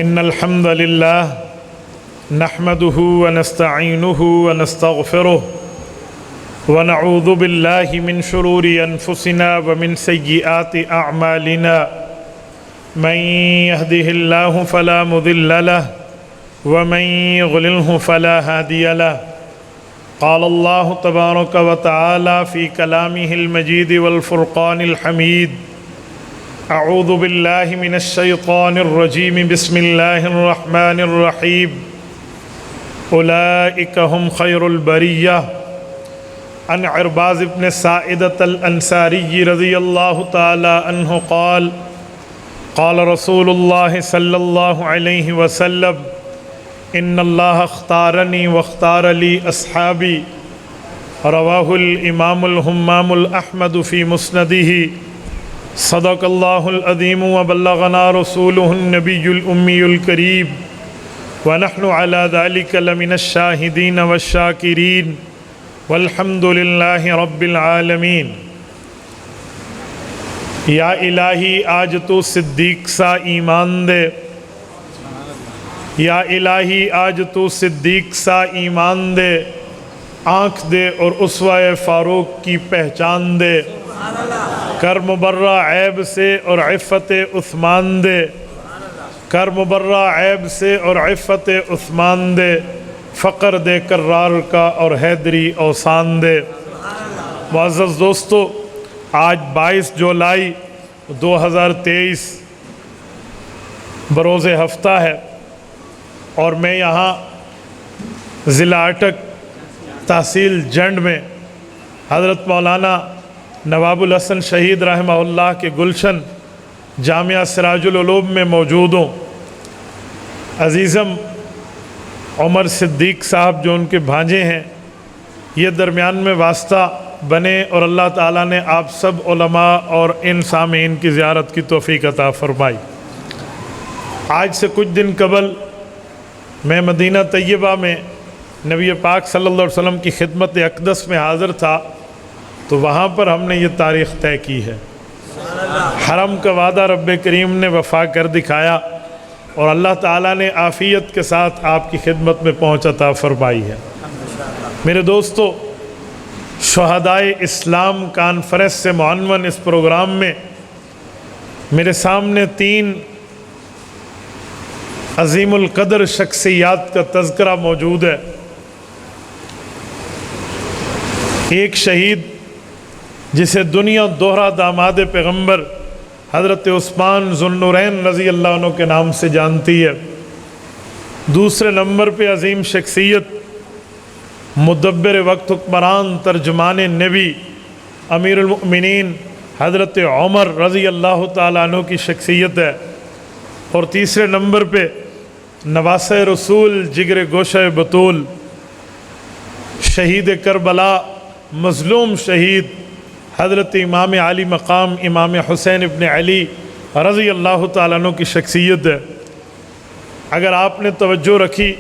إن الحمد لله نحمده ونستعينه ونستغفره ونعوذ بالله من شرور أنفسنا ومن سيئات أعمالنا من يهده الله فلا مضل له ومن يضلله فلا هادي له. قال الله تبارك وتعالى في كلامه المجيد والفرقان الحميد: أعوذ بالله من الشيطان الرجيم بسم الله الرحمن الرحيم. أولئك هم خير البرية. عن عرباض بن سائدة الأنصاري رضي الله تعالى عنه قال: قال رسول الله صلى الله عليه وسلم: إن الله اختارني واختار لي أصحابي. رواه الإمام الهمام الأحمد في مسنده. صدق الله العظيم وبلغنا رسوله النبي الأمي الكريم ونحن على ذلك لمن الشاهدين والشاكرين والحمد لله رب العالمین. یا الہی آج تو صدیق سا ایمان دے، یا الہی آج تو صدیق سا ایمان دے، آنکھ دے اور اسوہ فاروق کی پہچان دے، کر مبرہ عیب سے اور عفت عثمان دے، کر مبرہ عیب سے اور عفت عثمان دے، فقر دے کرار کا اور حیدری اوسان دے. معزز دوستو، آج 22 جولائی 2023 بروز ہفتہ ہے اور میں یہاں ضلع اٹک تحصیل جنڈ میں حضرت مولانا نواب الحسن شہید رحمہ اللہ کے گلشن جامعہ سراج العلوم میں موجود ہوں. عزیزم عمر صدیق صاحب جو ان کے بھانجے ہیں، یہ درمیان میں واسطہ بنے اور اللہ تعالیٰ نے آپ سب علماء اور ان سامعین کی زیارت کی توفیق عطا فرمائی. آج سے کچھ دن قبل میں مدینہ طیبہ میں نبی پاک صلی اللہ علیہ وسلم کی خدمت اقدس میں حاضر تھا، تو وہاں پر ہم نے یہ تاریخ طے کی ہے. حرم کا وعدہ رب کریم نے وفا کر دکھایا اور اللہ تعالیٰ نے عافیت کے ساتھ آپ کی خدمت میں پہنچ عطا فرمائی ہے. میرے دوستو، شہدائے اسلام کانفرنس سے معنون اس پروگرام میں میرے سامنے 3 عظیم القدر شخصیات کا تذکرہ موجود ہے. ایک شہید جسے دنیا دوہرا داماد پیغمبر حضرت عثمان ذو النورین رضی اللہ عنہ کے نام سے جانتی ہے. دوسرے نمبر پہ عظیم شخصیت مدبر وقت حکمران ترجمان نبی امیر المؤمنین حضرت عمر رضی اللہ تعالیٰ عنہ کی شخصیت ہے. اور تیسرے نمبر پہ نواسہ رسول جگر گوشہ بطول شہید کربلا مظلوم شہید حضرت امام علی مقام امام حسین ابن علی رضی اللہ تعالیٰ عنہ کی شخصیت ہے. اگر آپ نے توجہ رکھی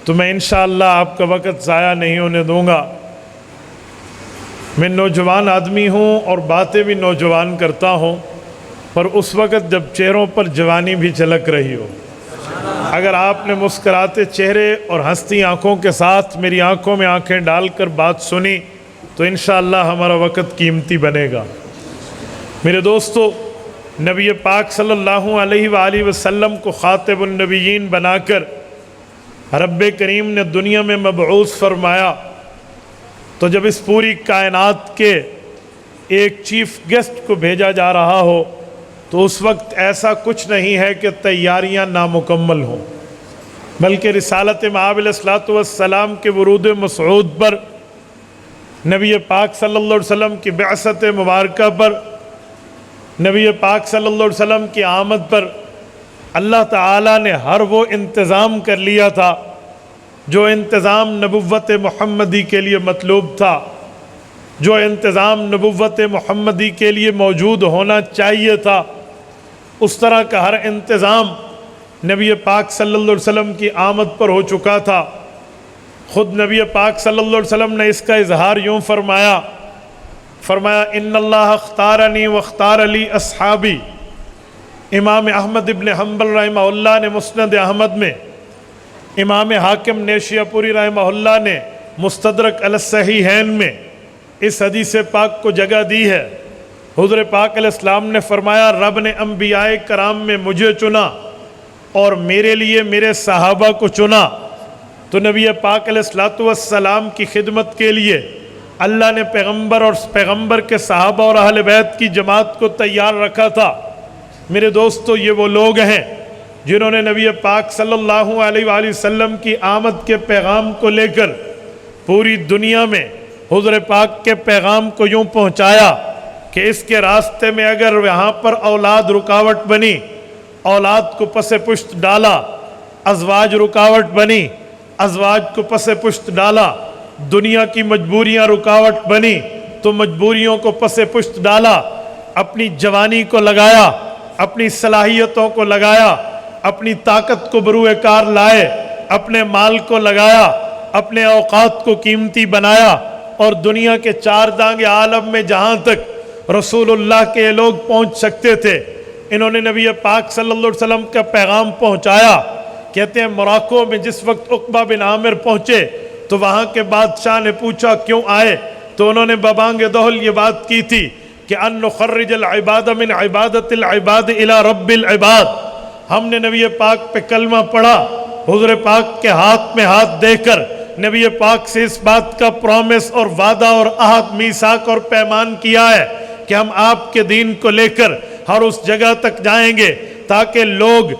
تو میں انشاءاللہ آپ کا وقت ضائع نہیں ہونے دوں گا. میں نوجوان آدمی ہوں اور باتیں بھی نوجوان کرتا ہوں، پر اس وقت جب چہروں پر جوانی بھی جھلک رہی ہو. اگر آپ نے مسکراتے چہرے اور ہنستی آنکھوں کے ساتھ میری آنکھوں میں آنکھیں ڈال کر بات سنی تو انشاءاللہ ہمارا وقت قیمتی بنے گا. میرے دوستو، نبی پاک صلی اللہ علیہ وآلہ وسلم کو خاتم النبیین بنا کر رب کریم نے دنیا میں مبعوث فرمایا، تو جب اس پوری کائنات کے ایک چیف گیسٹ کو بھیجا جا رہا ہو تو اس وقت ایسا کچھ نہیں ہے کہ تیاریاں نامکمل ہوں، بلکہ رسالت مآب علیہ الصلوۃ والسلام کے ورود مسعود پر، نبی پاک صلی اللہ علیہ وسلم کی بعثت مبارکہ پر، نبی پاک صلی اللہ علیہ وسلم کی آمد پر اللہ تعالیٰ نے ہر وہ انتظام کر لیا تھا جو انتظام نبوت محمدی کے لیے مطلوب تھا، جو انتظام نبوت محمدی کے لیے موجود ہونا چاہیے تھا. اس طرح کا ہر انتظام نبی پاک صلی اللہ علیہ وسلم کی آمد پر ہو چکا تھا. خود نبی پاک صلی اللہ علیہ وسلم نے اس کا اظہار یوں فرمایا ان اللہ اختارنی واختار لی اصحابی. امام احمد ابن حنبل رحمہ اللہ نے مسند احمد میں، امام حاکم نیشاپوری رحمہ اللہ نے مستدرک علی الصحیحین میں اس حدیث پاک کو جگہ دی ہے۔ حضور پاک علیہ السلام نے فرمایا رب نے انبیاء کرام میں مجھے چنا اور میرے لیے میرے صحابہ کو چنا۔ تو نبی پاک علیہ السلام کی خدمت کے لیے اللہ نے پیغمبر اور پیغمبر کے صحابہ اور اہل بیت کی جماعت کو تیار رکھا تھا۔ میرے دوستو، یہ وہ لوگ ہیں جنہوں نے نبی پاک صلی اللہ علیہ وآلہ وسلم کی آمد کے پیغام کو لے کر پوری دنیا میں حضور پاک کے پیغام کو یوں پہنچایا کہ اس کے راستے میں اگر یہاں پر اولاد رکاوٹ بنی، اولاد کو پس پشت ڈالا، ازواج رکاوٹ بنی، ازواج کو پس پشت ڈالا، دنیا کی مجبوریاں رکاوٹ بنی تو مجبوریوں کو پس پشت ڈالا، اپنی جوانی کو لگایا، اپنی صلاحیتوں کو لگایا، اپنی طاقت کو بروئے کار لائے، اپنے مال کو لگایا، اپنے اوقات کو قیمتی بنایا، اور دنیا کے چار دانگ عالم میں جہاں تک رسول اللہ کے لوگ پہنچ سکتے تھے انہوں نے نبی پاک صلی اللہ علیہ وسلم کا پیغام پہنچایا۔ کہتے ہیں موراکو میں جس وقت عقبہ بن عامر پہنچے تو وہاں کے بادشاہ نے پوچھا کیوں آئے، تو انہوں نے ببانگ دہل یہ بات کی تھی کہ ان نخرج العباد من عبادت العباد الى رب العباد۔ ہم نے نبی پاک پہ کلمہ پڑھا، حضور پاک کے ہاتھ میں ہاتھ دے کر نبی پاک سے اس بات کا پرومس اور وعدہ اور عہد میثاق اور پیمان کیا ہے کہ ہم آپ کے دین کو لے کر ہر اس جگہ تک جائیں گے تاکہ لوگ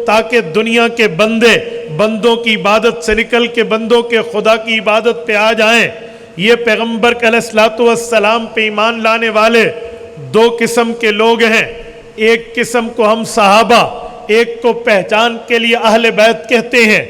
تاکہ دنیا کے بندے بندوں کی عبادت سے نکل کے بندوں کے خدا کی عبادت پہ آ جائیں۔ یہ پیغمبر علیہ السلام پہ ایمان لانے والے دو قسم کے لوگ ہیں، ایک قسم کو ہم صحابہ، ایک کو پہچان کے لیے اہل بیت کہتے ہیں۔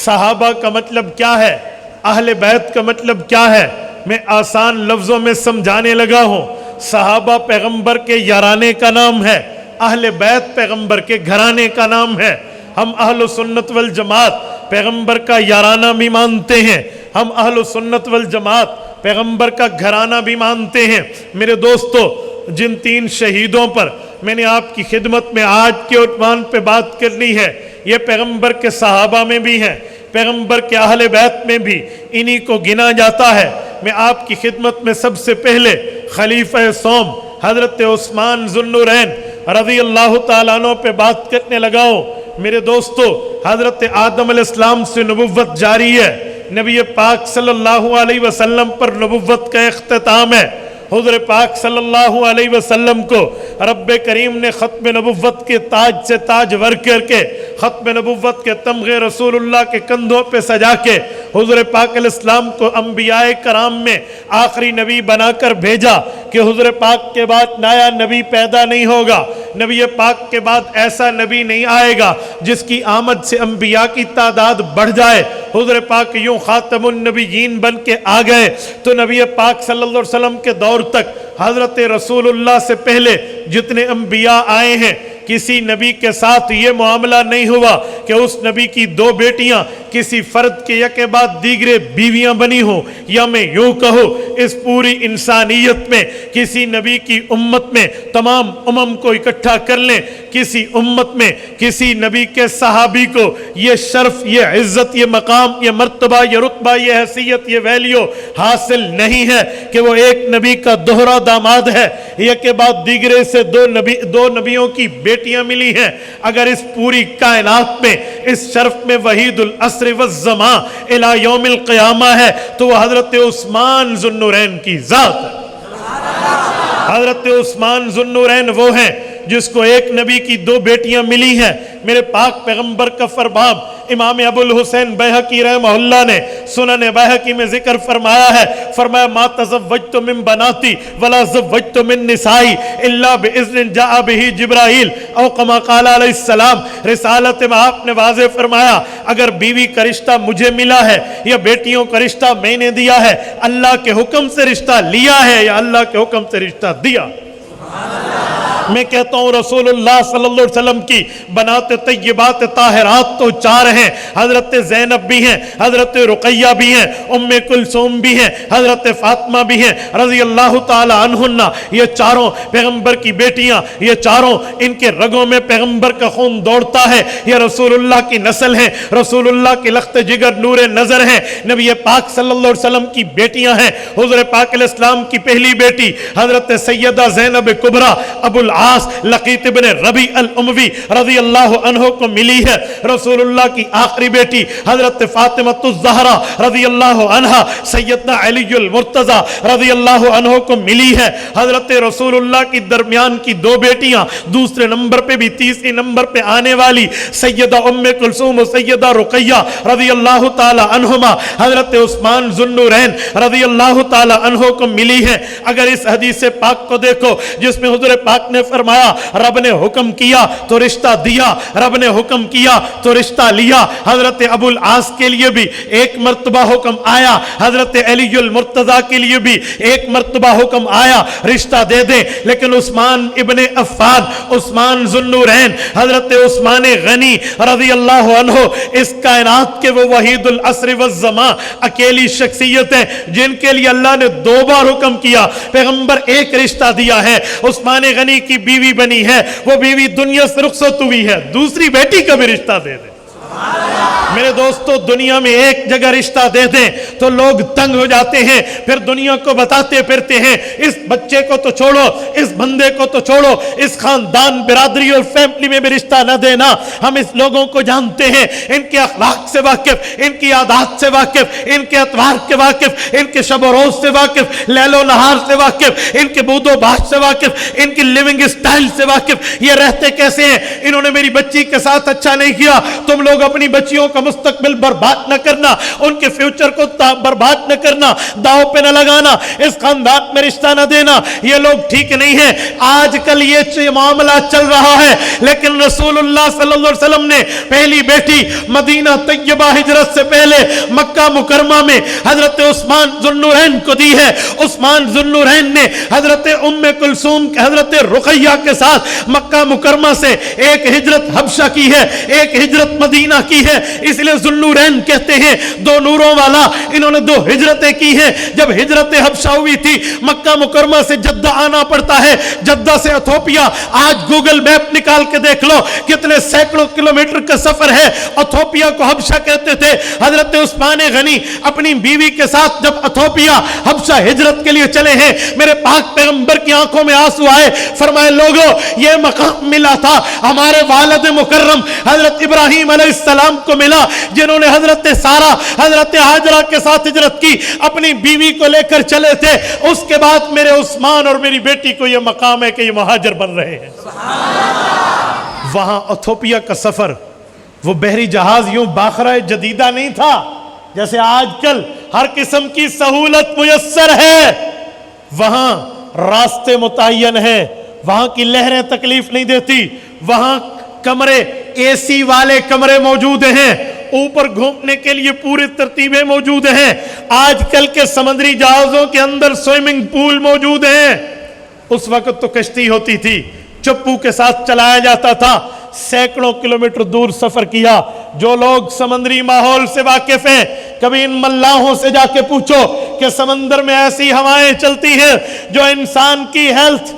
صحابہ کا مطلب کیا ہے، اہل بیت کا مطلب کیا ہے، میں آسان لفظوں میں سمجھانے لگا ہوں۔ صحابہ پیغمبر کے یارانے کا نام ہے، اہل بیت پیغمبر کے گھرانے کا نام ہے۔ ہم اہل سنت والجماعت پیغمبر کا یارانہ بھی مانتے ہیں، ہم اہل سنت والجماعت پیغمبر کا گھرانہ بھی مانتے ہیں۔ میرے دوستو، جن تین شہیدوں پر میں نے آپ کی خدمت میں آج کے عنوان پہ بات کرنی ہے، یہ پیغمبر کے صحابہ میں بھی ہیں، پیغمبر کے اہل بیت میں بھی انہی کو گنا جاتا ہے۔ میں آپ کی خدمت میں سب سے پہلے خلیفہ سوم حضرت عثمان ذو النورین رضی اللہ تعالیٰ عنہ پہ بات کرنے لگا ہوں۔ میرے دوستو، حضرت آدم علیہ السلام سے نبوت جاری ہے، نبی پاک صلی اللہ علیہ وسلم پر نبوت کا اختتام ہے۔ حضور پاک صلی اللہ علیہ وسلم کو رب کریم نے ختم نبوت کے تاج سے تاج ور کر کے، ختم نبوت کے تمغے رسول اللہ کے کندھوں پہ سجا کے حضور پاک علیہ السلام کو انبیاء کرام میں آخری نبی بنا کر بھیجا کہ حضور پاک کے بعد نیا نبی پیدا نہیں ہوگا، نبی پاک کے بعد ایسا نبی نہیں آئے گا جس کی آمد سے انبیاء کی تعداد بڑھ جائے۔ حضور پاک یوں خاتم النبیین بن کے آ گئے تو نبی پاک صلی اللہ علیہ وسلم کے دور تک حضرت رسول اللہ سے پہلے جتنے انبیاء آئے ہیں کسی نبی کے ساتھ یہ معاملہ نہیں ہوا کہ اس نبی کی دو بیٹیاں کسی فرد کے یک بعد دیگرے بیویاں بنی ہوں، یا میں یوں کہوں اس پوری انسانیت میں کسی نبی کی امت میں تمام امم کو اکٹھا کر لیں، کسی امت میں کسی نبی کے صحابی کو یہ شرف، یہ عزت، یہ مقام، یہ مرتبہ، یہ رتبہ، یہ حیثیت، یہ ویلیو حاصل نہیں ہے کہ وہ ایک نبی کا دوہرا داماد ہے، یک بعد دیگرے سے دو نبیوں کی بیٹیاں ملی ہیں۔ اگر اس پوری کائنات میں اس شرف میں وحید العصر والزمان الى یوم القیامہ ہے تو وہ حضرت عثمان ذو النورین کی ذات ہے۔ حضرت عثمان ذو النورین وہ ہیں جس کو ایک نبی کی دو بیٹیاں ملی ہیں۔ میرے پاک پیغمبر کا فرمان امام ابو الحسین بیہقی رحمہ اللہ نے سنن بیہقی میں ذکر فرمایا ہے، فرمایا ما تزوجت من بناتی ولا زوجت من نسائی الا باذن جاء به جبرائیل او کما قال علیہ السلام۔ رسالت میں آپ نے واضح فرمایا اگر بیوی کا رشتہ مجھے ملا ہے یا بیٹیوں کا رشتہ میں نے دیا ہے، اللہ کے حکم سے رشتہ لیا ہے یا اللہ کے حکم سے رشتہ دیا۔ میں کہتا ہوں رسول اللہ صلی اللہ علیہ وسلم کی بنات طیبات طاہرات تو 4 ہیں، حضرت زینب بھی ہیں، حضرت رقیہ بھی ہیں، ام کلثوم بھی ہیں، حضرت فاطمہ بھی ہیں رضی اللہ تعالی عنہن۔ یہ چاروں پیغمبر کی بیٹیاں، یہ چاروں ان کے رگوں میں پیغمبر کا خون دوڑتا ہے، یہ رسول اللہ کی نسل ہیں، رسول اللہ کی لخت جگر نور نظر ہیں، نبی پاک صلی اللہ علیہ وسلم کی بیٹیاں ہیں۔ حضور پاک علیہ السلام کی پہلی بیٹی حضرت سیدہ زینب کبریٰ ابو العاص لقیط بن ربیع الاموی رضی اللہ عنہ کو ملی ہے۔ رسول اللہ کی آخری بیٹی حضرت فاطمہ الزہرا رضی اللہ عنہ سیدنا علی المرتضی رضی اللہ عنہ کو ملی ہے۔ حضرت رسول اللہ کی درمیان کی 2 بیٹیاں، دوسرے نمبر پہ بھی تیسری نمبر پہ آنے والی سیدہ ام کلثوم و سیدہ رقیہ رضی اللہ تعالی عنہما حضرت عثمان ذو النورین رضی اللہ تعالی عنہ کو ملی ہے۔ اگر اس حدیث پاک کو دیکھو جس میں حضور پاک نے فرمایا رب نے حکم کیا تو رشتہ دیا، رب نے حکم کیا تو رشتہ لیا، حضرت ابو العاص کے لیے بھی ایک مرتبہ حکم آیا، حضرت علی المرتضی کے لیے بھی ایک مرتبہ حکم آیا رشتہ دے دیں، لیکن عثمان ابن عفان، عثمان ذو النورین، حضرت عثمان غنی رضی اللہ عنہ اس کائنات کے وہ وحید العصر والزمان اکیلی شخصیت ہیں جن کے لیے اللہ نے 2 بار حکم کیا، پیغمبر ایک رشتہ دیا ہے، عثمان غنی کی بیوی بنی ہے، وہ بیوی دنیا سے رخصت ہوئی ہے، دوسری بیٹی کا بھی رشتہ دے دیں۔ میرے دوستو دنیا میں ایک جگہ رشتہ دے دیں تو لوگ تنگ ہو جاتے ہیں، پھر دنیا کو بتاتے پھرتے ہیں اس بچے کو تو چھوڑو، اس بندے کو تو چھوڑو، اس خاندان برادری اور فیملی میں بھی رشتہ نہ دینا۔ ہم اس لوگوں کو جانتے ہیں، ان کے اخلاق سے واقف، ان کی عادات سے واقف، ان کے اتوار کے واقف، ان کے شب و روز سے واقف، لیل و نہار سے واقف، ان کے بود و باش سے واقف، ان کی لیونگ سٹائل سے واقف، یہ رہتے کیسے ہیں، انہوں نے میری بچی کے ساتھ اچھا نہیں کیا، تم لوگ اپنی بچیوں کا مستقبل برباد نہ کرنا، ان کے فیوچر کو برباد نہ کرنا، داؤ پہ نہ لگانا، اس خاندان میں رشتہ نہ دینا، یہ لوگ ٹھیک نہیں ہیں۔ آج کل یہ معاملہ چل رہا ہے، لیکن رسول اللہ صلی اللہ علیہ وسلم نے پہلی بیٹی مدینہ طیبہ ہجرت سے پہلے مکہ مکرمہ میں حضرت عثمان ذو النورین کو دی ہے۔ عثمان ذو النورین نے حضرت ام کلثوم حضرت رقیہ کے ساتھ مکہ مکرمہ سے ایک ہجرت حبشہ کی ہے، ایک ہجرت مدینہ کی ہے، اس لیے ذو النورین کہتے ہیں 2 نوروں والا۔ انہوں نے 2 ہجرتیں کی ہیں۔ جب ہجرت حبشہ ہوئی تھی مکہ مکرمہ سے جدہ آنا پڑتا ہے، جدہ سے ایتھوپیا، آج گوگل میپ نکال کے دیکھ لو کتنے سینکڑوں کلومیٹر کا سفر ہے، ایتھوپیا کو حبشہ کہتے تھے۔ حضرت عثمان غنی اپنی بیوی کے ساتھ جب ایتھوپیا حبشہ ہجرت کے لیے چلے ہیں، میرے پاک پیغمبر کی آنکھوں میں آنسو آئے، فرمائے لوگوں یہ مقام ملا تھا ہمارے والد مکرم حضرت ابراہیم علیہ السلام کو ملا، جنہوں نے حضرت سارہ حضرت ہاجرہ کے ساتھ ہجرت کی، اپنی بیوی کو لے کر چلے تھے۔ اس کے بعد میرے عثمان اور میری بیٹی کو یہ مقام ہے کہ یہ مہاجر بن رہے ہیں۔ وہاں ایتھوپیا کا سفر وہ بحری جہاز یوں باخرہ جدیدہ نہیں تھا جیسے آج کل ہر قسم کی سہولت میسر ہے، وہاں راستے متعین ہیں، وہاں کی لہریں تکلیف نہیں دیتی، وہاں کمرے اے سی والے کمرے موجود ہیں، اوپر گھومنے کے لیے پوری ترتیبیں موجود ہیں، آج کل کے سمندری جہازوں کے اندر سوئمنگ پول موجود ہیں۔ اس وقت تو کشتی ہوتی تھی، چپو کے ساتھ چلایا جاتا تھا، سینکڑوں کلومیٹر دور سفر کیا۔ جو لوگ سمندری ماحول سے واقف ہیں کبھی ان ملاحوں سے جا کے پوچھو کہ سمندر میں ایسی ہوائیں چلتی ہیں جو انسان کی ہیلتھ،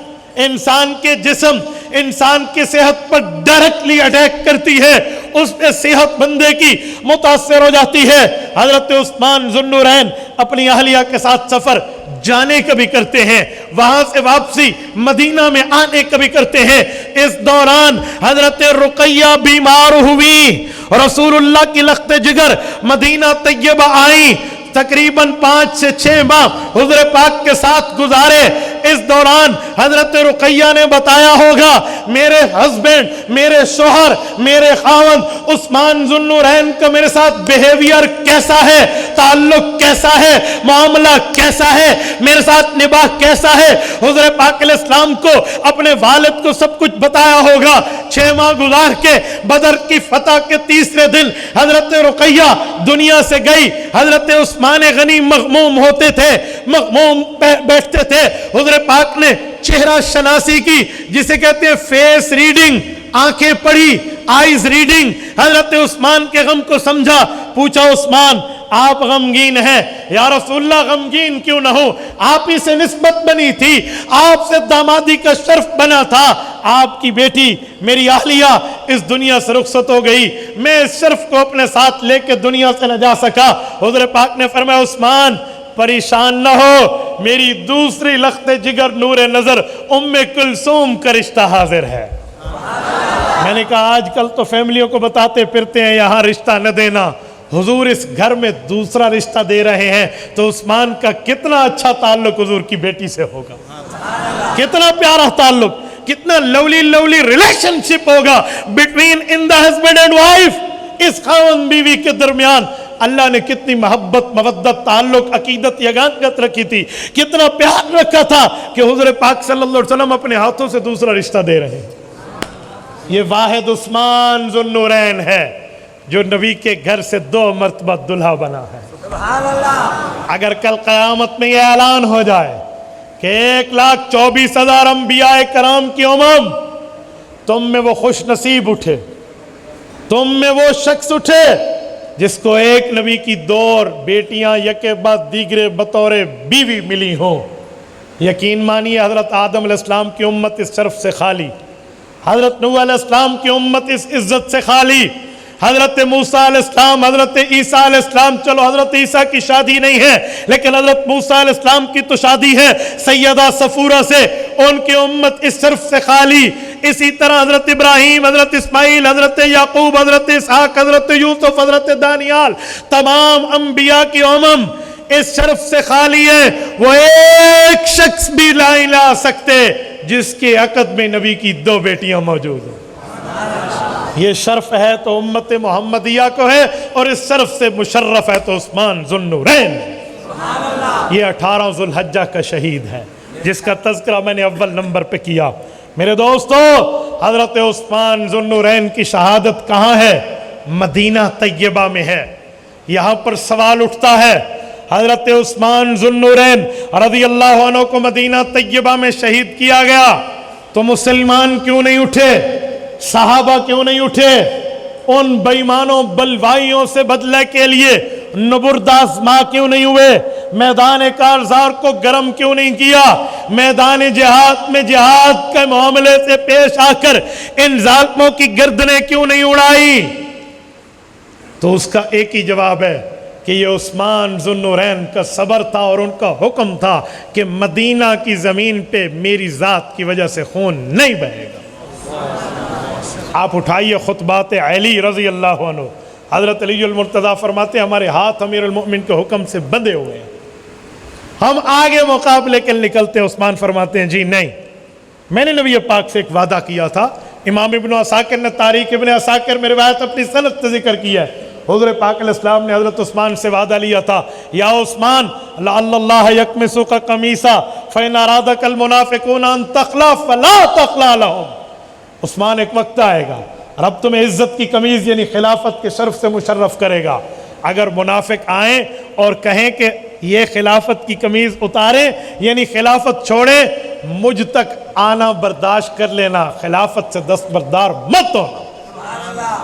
انسان کے جسم، انسان کی صحت پر ڈائریکٹلی اٹیک کرتی ہے، اس پہ صحت بندے کی متاثر ہو جاتی ہے۔ حضرت عثمان ذو النورین اپنی اہلیہ کے ساتھ سفر جانے کا بھی کرتے ہیں، وہاں سے واپسی مدینہ میں آنے کا بھی کرتے ہیں۔ اس دوران حضرت رقیہ بیمار ہوئی، رسول اللہ کی لخت جگر مدینہ طیبہ آئیں، تقریباً 5 سے 6 ماہ حضور پاک کے ساتھ گزارے۔ اس دوران حضرت رقیہ نے بتایا ہوگا میرے ہسبینڈ، میرے شوہر، میرے خاوند عثمان ذو النورین کا میرے ساتھ بیہیویئر کیسا ہے، تعلق کیسا ہے، معاملہ کیسا ہے، میرے ساتھ نباہ کیسا ہے۔ حضور پاک علیہ السلام کو اپنے والد کو سب کچھ بتایا ہوگا۔ 6 ماہ گزار کے بدر کی فتح کے تیسرے دن حضرت رقیہ دنیا سے گئی۔ حضرت عثمان غنی مغموم ہوتے تھے، مغموم بیٹھتے تھے۔ حضور پاک نے چہرہ شناسی کی، جسے کہتے ہیں فیس ریڈنگ، آنکھیں پڑھی، آئیز ریڈنگ. حضرت عثمان کے غم کو سمجھا. پوچھا عثمان آپ غمگین ہیں؟ یا رسول اللہ غمگین کیوں نہ ہو، آپ ہی سے نسبت بنی تھی، آپ سے دامادی کا شرف بنا تھا، آپ کی بیٹی میری اہلیہ اس دنیا سے رخصت ہو گئی، میں اس شرف کو اپنے ساتھ لے کے دنیا سے نہ جا سکا. حضور پاک نے فرمایا عثمان پریشان نہ ہو، میری دوسری لخت جگر نور نظر ام کلثوم کا رشتہ حاضر ہے. میں نے کہا آج کل تو فیملیوں کو بتاتے پھرتے ہیں یہاں رشتہ نہ دینا، حضور اس گھر میں دوسرا رشتہ دے رہے ہیں، تو عثمان کا کتنا اچھا تعلق حضور کی بیٹی سے ہوگا، کتنا پیارا تعلق، کتنا لولی ریلیشن شپ ہوگا between in the husband and wife. اس خاوند بیوی کے درمیان اللہ نے کتنی محبت، مودت، تعلق، عقیدت، یگانگت رکھی تھی، کتنا پیار رکھا تھا کہ حضور پاک صلی اللہ علیہ وسلم اپنے ہاتھوں سے دوسرا رشتہ دے رہے ہیں. یہ واحد عثمان ذو النورین ہے جو نبی کے گھر سے 2 مرتبہ دلہا بنا ہے. اگر کل قیامت میں یہ اعلان ہو جائے کہ 1,24,000 انبیاء کرام کی تم میں وہ خوش نصیب اٹھے، تم میں وہ شخص اٹھے جس کو ایک نبی کی 2 بیٹیاں یکے بعد دیگرے بطور بیوی ملی ہوں، یقین مانیے حضرت آدم علیہ السلام کی امت اس شرف سے خالی، حضرت نوح علیہ السلام کی امت اس عزت سے خالی، حضرت موسیٰ علیہ السلام، حضرت عیسیٰ علیہ السلام، چلو حضرت عیسیٰ کی شادی نہیں ہے لیکن حضرت موسیٰ علیہ السلام کی تو شادی ہے سیدہ صفورہ سے، ان کی امت اس شرف سے خالی. اسی طرح حضرت ابراہیم، حضرت اسماعیل، حضرت یعقوب، حضرت اسحاق، حضرت یوسف، حضرت دانیال، تمام انبیاء کی اس شرف سے خالی ہے. وہ ایک شخص بھی نہیں لا سکتے جس کے عقد میں نبی کی 2 بیٹیاں موجود ہوں. یہ شرف ہے تو امت محمدیہ کو ہے، اور اس شرف سے مشرف ہے تو عثمان ذو النورین. یہ 18 ذو الحجہ کا شہید ہے جس کا تذکرہ میں نے اول نمبر پہ کیا. میرے دوستو حضرت عثمان ذو النورین کی شہادت کہاں ہے؟ مدینہ طیبہ میں ہے. یہاں پر سوال اٹھتا ہے حضرت عثمان ذو النورین رضی اللہ عنہ کو مدینہ طیبہ میں شہید کیا گیا تو مسلمان کیوں نہیں اٹھے؟ صحابہ کیوں نہیں اٹھے؟ ان بےایمانوں بلوائیوں سے بدلے کے لیے نبرداز ماں کیوں نہیں ہوئے؟ میدان کارزار کو گرم کیوں نہیں کیا؟ میدان جہاد میں جہاد کے معاملے سے پیش آ کر ان ظالموں کی گردنیں کیوں نہیں اڑائی؟ تو اس کا ایک ہی جواب ہے کہ یہ عثمان ذو النورین کا صبر تھا اور ان کا حکم تھا کہ مدینہ کی زمین پہ میری ذات کی وجہ سے خون نہیں بہے گا. آپ اٹھائیے خطبات علی رضی اللہ عنہ. حضرت علی المرتضیٰ فرماتے ہیں ہمارے ہاتھ امیر المؤمن کے حکم سے بندھے ہوئے ہیں، ہم آگے مقابلے کے نکلتے ہیں. عثمان فرماتے ہیں جی نہیں، میں نے نبی پاک سے ایک وعدہ کیا تھا. امام ابن عساکر نے تاریخ ابن عساکر میں روایت اپنی سند سے ذکر کیا ہے. حضور پاک علیہ السلام نے حضرت عثمان سے وعدہ لیا تھا، یا عثمان لعل اللہ یکمسک قمیصا فإن ارادک المنافقون ان تخلع فلا تخلع لهم. عثمان ایک وقت آئے گا رب تمہیں عزت کی قمیض یعنی خلافت کے شرف سے مشرف کرے گا. اگر منافق آئیں اور کہیں کہ یہ خلافت کی قمیض اتاریں یعنی خلافت چھوڑیں، مجھ تک آنا برداشت کر لینا، خلافت سے دستبردار مت ہونا.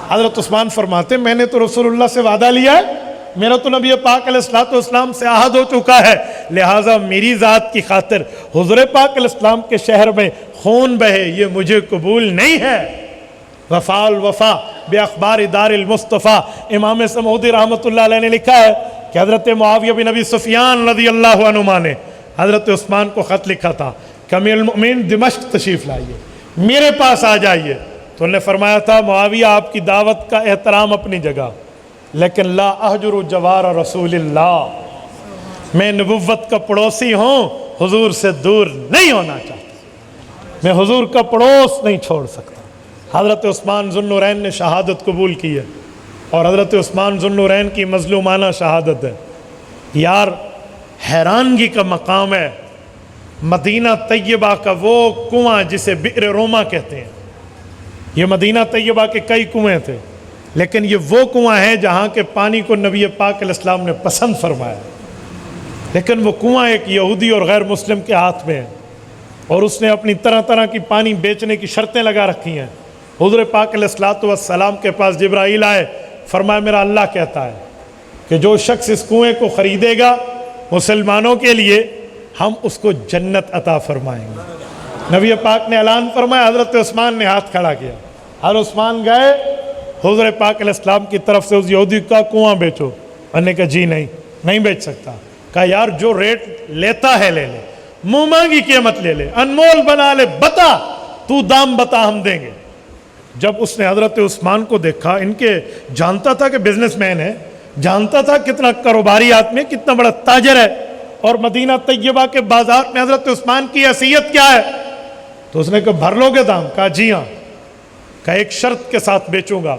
حضرت عثمان فرماتے میں نے تو رسول اللہ سے وعدہ لیا ہے، میرا تو نبی پاک علیہ السلام سے عہد ہو چکا ہے، لہٰذا میری ذات کی خاطر حضور پاک علیہ السلام کے شہر میں خون بہے یہ مجھے قبول نہیں ہے. وفاء الوفا باخبار دار المصطفیٰ امام سمودی رحمۃ اللہ علیہ نے لکھا ہے کہ حضرت معاویہ بن ابی سفیان رضی اللہ عنہما نے حضرت عثمان کو خط لکھا تھا کہ امیر المؤمنین دمشق تشریف لائیے، میرے پاس آ جائیے. تو انہوں نے فرمایا تھا معاویہ آپ کی دعوت کا احترام اپنی جگہ، لیکن لا احجر جوار رسول اللہ، میں نبوت کا پڑوسی ہوں، حضور سے دور نہیں ہونا چاہتا، میں حضور کا پڑوس نہیں چھوڑ سکتا. حضرت عثمان ذو النورین نے شہادت قبول کی ہے، اور حضرت عثمان ذو النورین کی مظلومانہ شہادت ہے. یار حیرانگی کا مقام ہے، مدینہ طیبہ کا وہ کنواں جسے بئر روما کہتے ہیں، یہ مدینہ طیبہ کے کئی کنویں تھے لیکن یہ وہ کنواں ہے جہاں کے پانی کو نبی پاک علیہ السلام نے پسند فرمایا، لیکن وہ کنواں ایک یہودی اور غیر مسلم کے ہاتھ میں ہے. اور اس نے اپنی طرح طرح کی پانی بیچنے کی شرطیں لگا رکھی ہیں۔ حضور پاک علیہ الصلوۃ والسلام کے پاس جبرائیل آئے، فرمایا میرا اللہ کہتا ہے کہ جو شخص اس کنویں کو خریدے گا مسلمانوں کے لیے، ہم اس کو جنت عطا فرمائیں گے۔ نبی پاک نے اعلان فرمایا، حضرت عثمان نے ہاتھ کھڑا کیا، حضرت عثمان گئے حضور پاک علیہ السلام کی طرف سے اس یہودی کا کنواں بیچو، انہوں نے کہا جی نہیں بیچ سکتا۔ کہا یار جو ریٹ لیتا ہے لے لے، منہ مانگی قیمت لے لے، انمول بنا لے، بتا تو دام بتا ہم دیں گے۔ جب اس نے حضرت عثمان کو دیکھا، ان کے جانتا تھا کہ بزنس مین ہے، جانتا تھا کتنا کاروباری آدمی، کتنا بڑا تاجر ہے، اور مدینہ طیبہ کے بازار میں حضرت عثمان کی حیثیت کیا ہے، تو اس نے کہا بھر لو گے دام؟ کہا جی ہاں۔ کہا ایک شرط کے ساتھ بیچوں گا،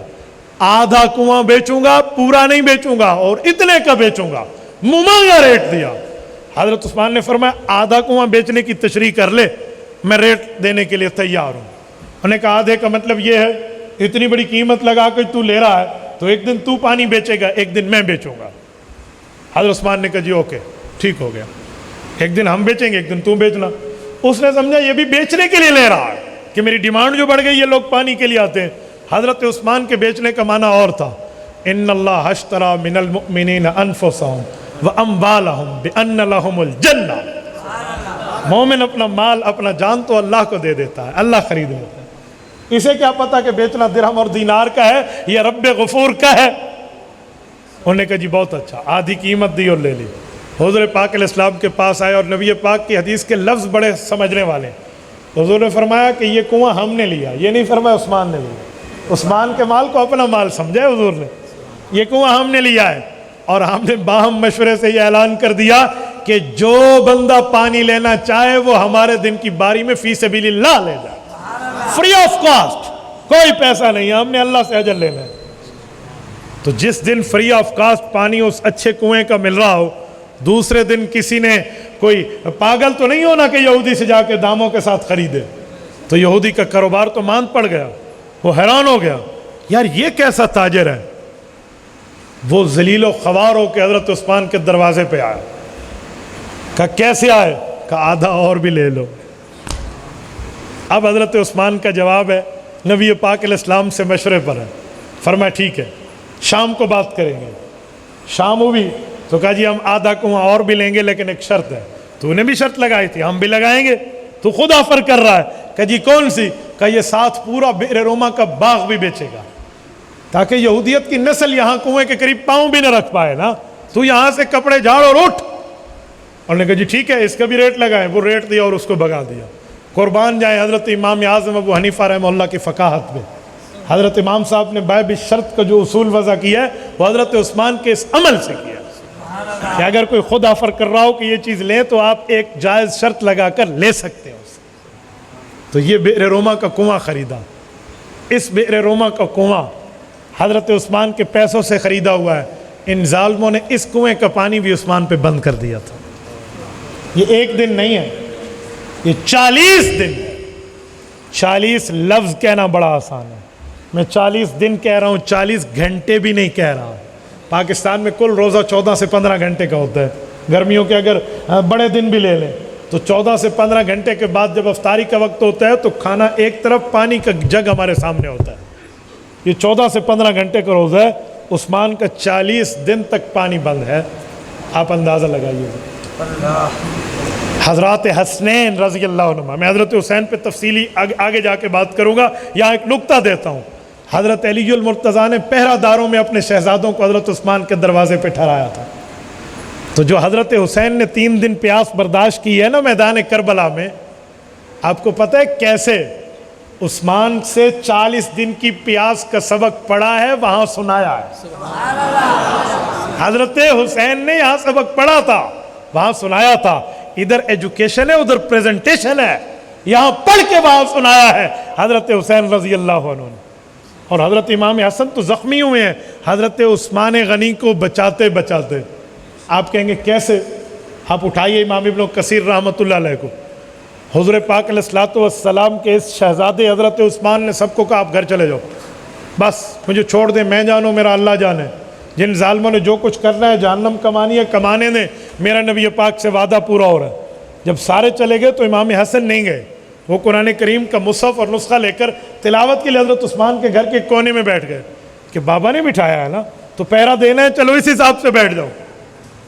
آدھا کنواں بیچوں گا، پورا نہیں بیچوں گا، اور اتنے کا بیچوں گا، ممانگا ریٹ دیا۔ حضرت عثمان نے فرمایا آدھا کنواں بیچنے کی تشریح کر لے، میں ریٹ دینے کے لیے تیار ہوں۔ انہوں نے کہا آدھے کا مطلب یہ ہے اتنی بڑی قیمت لگا کے تو لے رہا ہے تو ایک دن تو پانی بیچے گا، ایک دن میں بیچوں گا۔ حضرت عثمان نے کہا جی اوکے ٹھیک ہو گیا، ایک دن ہم بیچیں گے، ایک دن تو بیچنا۔ اس نے سمجھا یہ بھی بیچنے کے لیے لے رہا ہے کہ میری ڈیمانڈ جو بڑھ گئی، یہ لوگ پانی کے لیے آتے ہیں۔ حضرت عثمان کے بیچنے کا معنی اور تھا، ان اللہ اشترى من المؤمنین انفسهم واموالهم بان لهم الجنہ۔ مومن اپنا مال اپنا جان تو اللہ کو دے دیتا ہے، اللہ خرید لیتا ہے۔ اسے کیا پتا کہ بیچنا درہم اور دینار کا ہے یا رب غفور کا ہے۔ انہوں نے کہا جی بہت اچھا، آدھی قیمت دی اور لے لی۔ حضور پاک علیہ السلام کے پاس آئے، اور نبی پاک کی حدیث کے لفظ بڑے سمجھنے والے ہیں۔ حضور نے فرمایا کہ یہ کنواں ہم نے لیا، یہ نہیں فرمایا عثمان نے لیا۔ عثمان کے مال کو اپنا مال سمجھا حضور نے، یہ کنواں ہم نے لیا ہے، اور ہم نے باہم مشورے سے یہ اعلان کر دیا کہ جو بندہ پانی لینا چاہے وہ ہمارے دن کی باری میں فی سبیل اللہ لے جائے، فری آف کاسٹ، کوئی پیسہ نہیں، ہم نے اللہ سے اجر لینا ہے۔ تو جس دن فری آف کاسٹ پانی اس اچھے کنویں کا مل رہا ہو، دوسرے دن کسی نے کوئی پاگل تو نہیں ہونا کہ یہودی سے جا کے داموں کے ساتھ خریدے۔ تو یہودی کا کاروبار تو ماند پڑ گیا، وہ حیران ہو گیا، یار یہ کیسا تاجر ہے۔ وہ ذلیل و خوار ہو کے حضرت عثمان کے دروازے پہ آیا، کہا کیسے آئے؟ کہا آدھا اور بھی لے لو۔ اب حضرت عثمان کا جواب ہے، نبی پاک علیہ السلام سے مشورے پر ہے، فرمایا ٹھیک ہے شام کو بات کریں گے۔ شام ہوئی تو کہا جی ہم آدھا کنواں اور بھی لیں گے، لیکن ایک شرط ہے۔ تو نے بھی شرط لگائی تھی، ہم بھی لگائیں گے، تو خود آفر کر رہا ہے۔ کہا جی کون سی؟ کہا یہ ساتھ پورا بئر روما کا باغ بھی بیچے گا، تاکہ یہودیت کی نسل یہاں کنویں کے قریب پاؤں بھی نہ رکھ پائے نا، تو یہاں سے کپڑے جھاڑ اور اٹھ۔ انہوں نے کہا جی ٹھیک ہے اس کا بھی ریٹ لگائیں۔ وہ ریٹ دیا اور اس کو بگا دیا۔ قربان جائیں حضرت امام اعظم ابو حنیفہ رحمہ اللہ کی فقاہت میں۔ حضرت امام صاحب نے بائع بالشرط کا جو اصول وضع کیا ہے وہ حضرت عثمان کے اس عمل سے کیا ہے کہ اگر کوئی خود آفر کر رہا ہو کہ یہ چیز لیں تو آپ ایک جائز شرط لگا کر لے سکتے ہیں اسے۔ تو یہ بئر روما کا کنواں خریدا۔ اس بئر روما کا کنواں حضرت عثمان کے پیسوں سے خریدا ہوا ہے۔ ان ظالموں نے اس کنویں کا پانی بھی عثمان پہ بند کر دیا تھا۔ یہ ایک دن نہیں ہے، یہ 40 دن ہے۔ 40 لفظ کہنا بڑا آسان ہے، میں 40 دن کہہ رہا ہوں، 40 گھنٹے بھی نہیں کہہ رہا۔ پاکستان میں کل روزہ 14 سے 15 گھنٹے کا ہوتا ہے، گرمیوں کے اگر بڑے دن بھی لے لیں تو 14 سے 15 گھنٹے کے بعد جب افطاری کا وقت ہوتا ہے تو کھانا ایک طرف، پانی کا جگ ہمارے سامنے ہوتا ہے۔ یہ 14 سے 15 گھنٹے کا روزہ ہے، عثمان کا 40 دن تک پانی بند ہے۔ آپ اندازہ لگائیے۔ حضرات حسنین رضی اللہ عنہ، میں حضرت حسین پہ تفصیلی آگے جا کے بات کروں گا، یہاں ایک نقطہ دیتا ہوں۔ حضرت علی المرتضیٰ نے پہرہ داروں میں اپنے شہزادوں کو حضرت عثمان کے دروازے پہ ٹھہرایا تھا۔ تو جو حضرت حسین نے 3 دن پیاس برداشت کی ہے نا میدان کربلا میں، آپ کو پتہ ہے کیسے عثمان سے 40 دن کی پیاس کا سبق پڑھا ہے، وہاں سنایا ہے۔ حضرت حسین نے یہاں سبق پڑھا تھا، وہاں سنایا تھا۔ ادھر ایجوکیشن ہے، ادھر پریزنٹیشن ہے، یہاں پڑھ کے وہاں سنایا ہے حضرت حسین رضی اللہ عنہ نے۔ اور حضرت امام حسن تو زخمی ہوئے ہیں حضرت عثمان غنی کو بچاتے بچاتے۔ آپ کہیں گے کیسے؟ آپ اٹھائیے امام ابن کثیر رحمۃ اللہ علیہ کو، حضور پاک علیہ الصلوۃ والسلام کے اس شہزادے حضرت عثمان نے سب کو کہا آپ گھر چلے جاؤ، بس مجھے چھوڑ دیں، میں جانوں میرا اللہ جانے۔ جن ظالموں نے جو کچھ کرنا ہے جہنم کمانی ہے کمانے دیں، میرا نبی پاک سے وعدہ پورا ہو رہا ہے۔ جب سارے چلے گئے تو امام حسن نہیں گئے، وہ قرآن کریم کا مصحف اور نسخہ لے کر تلاوت کے لیے حضرت عثمان کے گھر کے کونے میں بیٹھ گئے کہ بابا نے بٹھایا ہے نا تو پیرا دینا ہے، چلو اس حساب سے بیٹھ جاؤ۔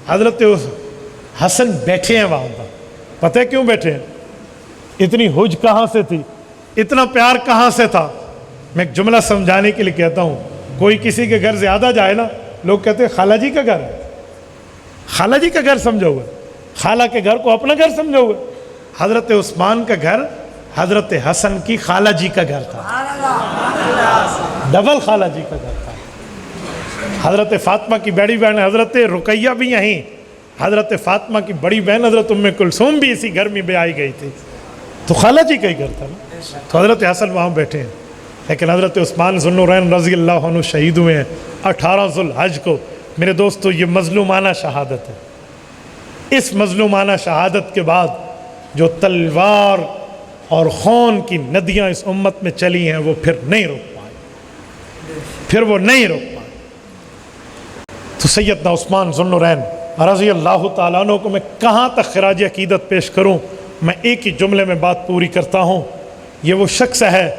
حضرت حسن بیٹھے ہیں وہاں پر، پتہ ہے کیوں بیٹھے ہیں؟ اتنی حج کہاں سے تھی، اتنا پیار کہاں سے تھا؟ میں ایک جملہ سمجھانے کے لیے کہتا ہوں، کوئی کسی کے گھر زیادہ جائے نا، لوگ کہتے ہیں خالہ جی کا گھر ہے، خالہ جی کا گھر سمجھو گے، خالہ کے گھر کو اپنا گھر سمجھو گے۔ حضرت عثمان کا گھر حضرت حسن کی خالہ جی کا گھر تھا، ڈبل خالہ جی کا گھر تھا۔ حضرت فاطمہ کی بڑی بہن حضرت رقیہ بھی یہیں، حضرت فاطمہ کی بڑی بہن حضرت ام کلثوم بھی اسی گھر میں بیائی گئی تھی، تو خالہ جی کا ہی گھر تھا نا۔ تو حضرت حسن وہاں بیٹھے ہیں، لیکن حضرت عثمان ذو النورین رضی اللہ عنہ شہید ہوئے ہیں 18 ذو الحج کو۔ میرے دوستو یہ مظلومانہ شہادت ہے۔ اس مظلومانہ شہادت کے بعد جو تلوار اور خون کی ندیاں اس امت میں چلی ہیں وہ پھر نہیں رک پائیں، پھر وہ نہیں رک پائیں۔ تو سیدنا عثمان ذو النورین رضی اللہ تعالیٰ عنہ کو میں کہاں تک خراج عقیدت پیش کروں؟ میں ایک ہی جملے میں بات پوری کرتا ہوں۔ یہ وہ شخص ہے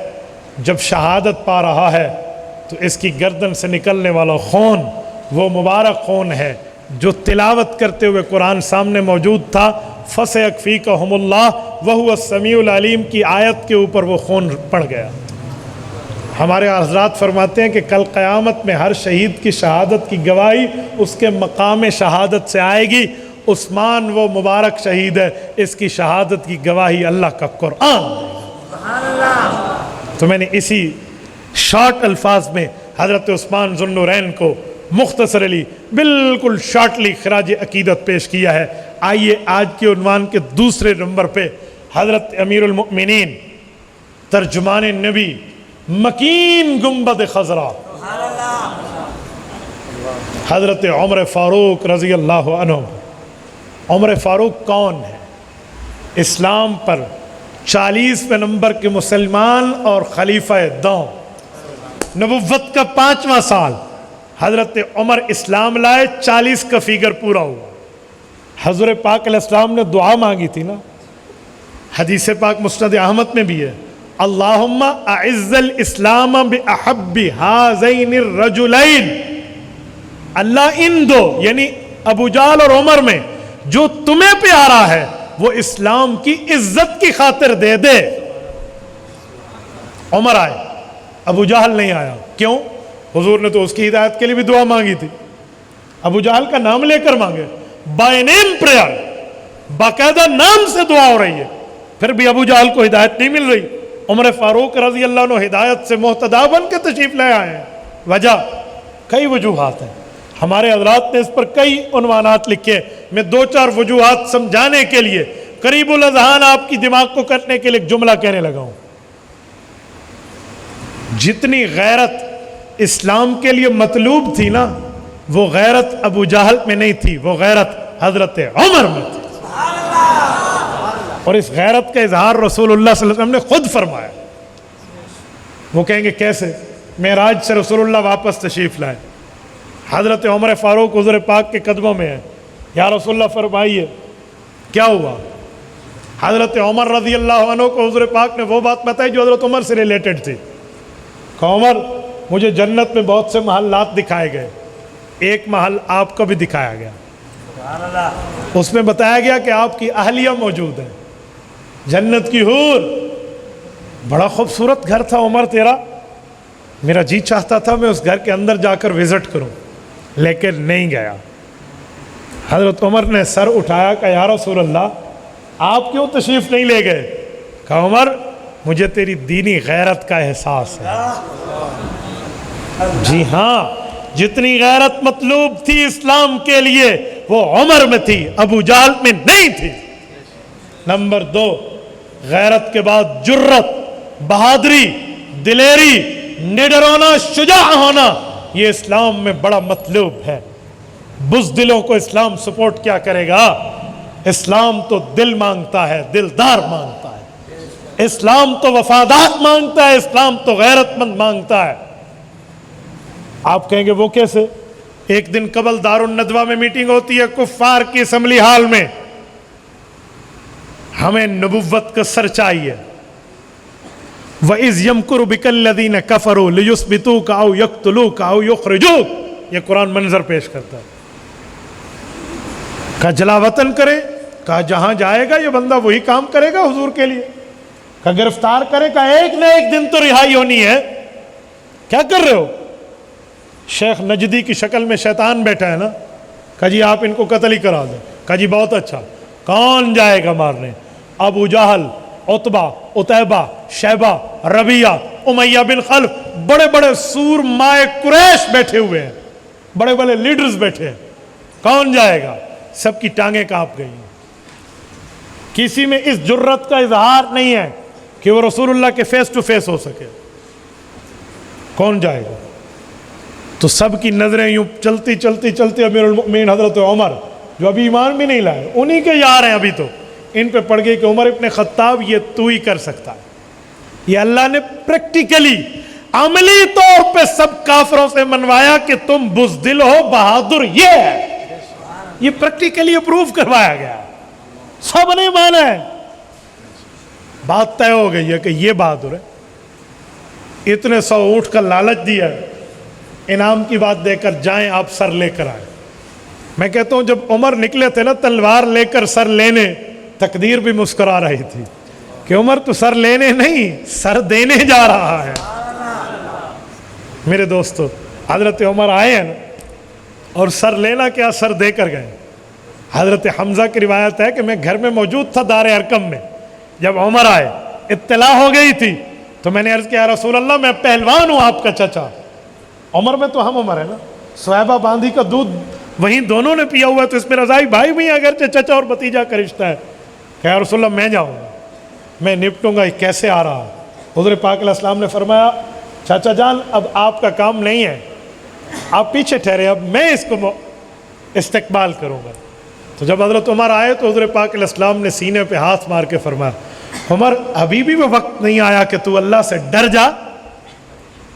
جب شہادت پا رہا ہے تو اس کی گردن سے نکلنے والا خون وہ مبارک خون ہے جو تلاوت کرتے ہوئے قرآن سامنے موجود تھا، فَسَيَكْفِيكَهُمُ اللَّهُ وَهُوَ السَّمِيعُ الْعَلِيمُ کی آیت کے اوپر وہ خون پڑ گیا۔ ہمارے حضرات فرماتے ہیں کہ کل قیامت میں ہر شہید کی شہادت کی گواہی اس کے مقام شہادت سے آئے گی۔ عثمان وہ مبارک شہید ہے، اس کی شہادت کی گواہی اللہ کا قرآن۔ تو میں نے اسی شارٹ الفاظ میں حضرت عثمان ذو النورین کو مختصر علی بالکل شارٹلی خراج عقیدت پیش کیا ہے۔ آئیے آج کے عنوان کے دوسرے نمبر پہ حضرت امیر المؤمنین ترجمان نبی مکین گنبد خضرا حضرت عمر فاروق رضی اللہ عنہ۔ عمر فاروق کون ہے؟ اسلام پر 40ویں نمبر کے مسلمان اور خلیفہ دوم، نبوت کا 5واں سال حضرت عمر اسلام لائے، 40 کا فیگر پورا ہوا۔ حضور پاک علیہ السلام نے دعا مانگی تھی نا، حدیث پاک مسند احمد میں بھی ہے، اللہم اعز الاسلام باحب ہذین الرجلین، اللہ ان دو یعنی ابو جہل اور عمر میں جو تمہیں پیارا ہے وہ اسلام کی عزت کی خاطر دے دے۔ عمر آئے، ابو جہل نہیں آیا، کیوں؟ حضور نے تو اس کی ہدایت کے لیے بھی دعا مانگی تھی، ابو جہل کا نام لے کر مانگے، بائی نیم پریئر، باقاعدہ نام سے دعا ہو رہی ہے، پھر بھی ابو جہل کو ہدایت نہیں مل رہی۔ عمر فاروق رضی اللہ عنہ ہدایت سے محتدا بن کے تشریف لے آئے ہیں۔ وجہ کئی وجوہات ہیں، ہمارے حضرات نے اس پر کئی عنوانات لکھے، میں 2-4 وجوہات سمجھانے کے لیے قریب الاذہان آپ کی دماغ کو کرنے کے لیے ایک جملہ کہنے لگا ہوں۔ جتنی غیرت اسلام کے لیے مطلوب تھی نا، وہ غیرت ابو جہل میں نہیں تھی، وہ غیرت حضرت عمر میں تھی، اور اس غیرت کا اظہار رسول اللہ صلی اللہ علیہ وسلم نے خود فرمایا۔ وہ کہیں گے کیسے؟ معراج سے رسول اللہ واپس تشریف لائے، حضرت عمر فاروق حضور پاک کے قدموں میں ہے، یا رسول اللہ فرمائیے کیا ہوا؟ حضرت عمر رضی اللہ عنہ کو حضور پاک نے وہ بات بتائی جو حضرت عمر سے ریلیٹڈ تھی کہ عمر مجھے جنت میں بہت سے محلات دکھائے گئے، ایک محل آپ کا بھی دکھایا گیا، اس میں بتایا گیا کہ آپ کی اہلیہ موجود ہے، جنت کی حور، بڑا خوبصورت گھر تھا عمر تیرا، میرا جی چاہتا تھا میں اس گھر کے اندر جا کر وزٹ کروں لیکن نہیں گیا۔ حضرت عمر نے سر اٹھایا کہ یا رسول اللہ آپ کیوں تشریف نہیں لے گئے؟ کہا عمر مجھے تیری دینی غیرت کا احساس ہے۔ جی ہاں، جتنی غیرت مطلوب تھی اسلام کے لیے وہ عمر میں تھی، ابو جہل میں نہیں تھی۔ نمبر 2، غیرت کے بعد جرت، بہادری، دلیری، نڈر ہونا، شجاع ہونا، یہ اسلام میں بڑا مطلوب ہے۔ بزدلوں کو اسلام سپورٹ کیا کرے گا؟ اسلام تو دل مانگتا ہے، دلدار مانگتا ہے، اسلام تو وفادار مانگتا ہے، اسلام تو غیرت مند مانگتا ہے۔ آپ کہیں گے وہ کیسے؟ ایک دن قبل دار الندوہ میں میٹنگ ہوتی ہے کفار کی اسمبلی ہال میں، ہمیں نبوت کا سر چاہیے. وَإِذْ يَمْكُرُ بِكَ الَّذِينَ كَفَرُوا لِيُثْبِتُوكَ أَوْ يَقْتُلُوكَ أَوْ يُخْرِجُوكَ. یہ قرآن منظر پیش کرتا ہے. کہا جلا وطن کرے, کہا جہاں جائے گا یہ بندہ وہی کام کرے گا حضور کے لیے. کہا گرفتار کرے, کہا ایک نہ ایک دن تو رہائی ہونی ہے. کیا کر رہے ہو؟ شیخ نجدی کی شکل میں شیطان بیٹھا ہے نا. کہا جی آپ ان کو قتل ہی کرا دیں. کہا جی بہت اچھا. کون جائے گا مارنے؟ ابو جہل, عتبہ, عتیبہ, شیبہ, ربیہ, امیہ بن خلف, بڑے بڑے سور مائے قریش بیٹھے ہوئے ہیں, بڑے بڑے لیڈرز بیٹھے ہیں. کون جائے گا؟ سب کی ٹانگیں کانپ گئی. کسی میں اس جرت کا اظہار نہیں ہے کہ وہ رسول اللہ کے فیس ٹو فیس ہو سکے. کون جائے گا؟ تو سب کی نظریں یوں چلتی چلتی چلتی امیر المؤمنین حضرت عمر, جو ابھی ایمان بھی نہیں لائے, انہی کے یار ہیں ابھی تو, ان پہ پڑ گئی کہ عمر ابن خطاب یہ تو ہی کر سکتا ہے. یہ اللہ نے پریکٹیکلی عملی طور پہ سب کافروں سے منوایا کہ تم بزدل ہو, بہادر یہ ہے. یہ پریکٹیکلی اپروو کروایا گیا, سب نے مانا ہے. بات طے ہو گئی ہے کہ یہ بہادر ہے. اتنے 100 اونٹ کا لالچ دیا, انعام کی بات دے کر جائیں آپ سر لے کر آئے. میں کہتا ہوں جب عمر نکلے تھے نا تلوار لے کر سر لینے, تقدیر بھی مسکرا رہی تھی کہ عمر تو سر لینے نہیں سر دینے جا رہا ہے. میرے دوستو, حضرت عمر آئے ہیں نا, اور سر لینا کیا سر دے کر گئے. حضرت حمزہ کی روایت ہے کہ میں گھر میں موجود تھا دار ارقم میں, جب عمر آئے اطلاع ہو گئی تھی تو میں نے عرض کیا رسول اللہ میں پہلوان ہوں آپ کا چچا. عمر میں تو ہم عمر ہے نا, صحابہ باندھی کا دودھ وہیں دونوں نے پیا ہوا ہے, تو اس میں رضائی بھائی بھی اگرچہ چچا اور بھتیجا کا رشتہ ہے. کہ یا رسول اللہ میں جاؤں گا, میں نپٹوں گا, یہ کیسے آ رہا. حضور پاک علیہ السلام نے فرمایا چاچا جان اب آپ کا کام نہیں ہے, آپ پیچھے ٹھہرے, اب میں اس کو استقبال کروں گا. تو جب حضرت عمر آئے تو حضور پاک علیہ السلام نے سینے پہ ہاتھ مار کے فرمایا عمر ابھی بھی وہ وقت نہیں آیا کہ تو اللہ سے ڈر جا.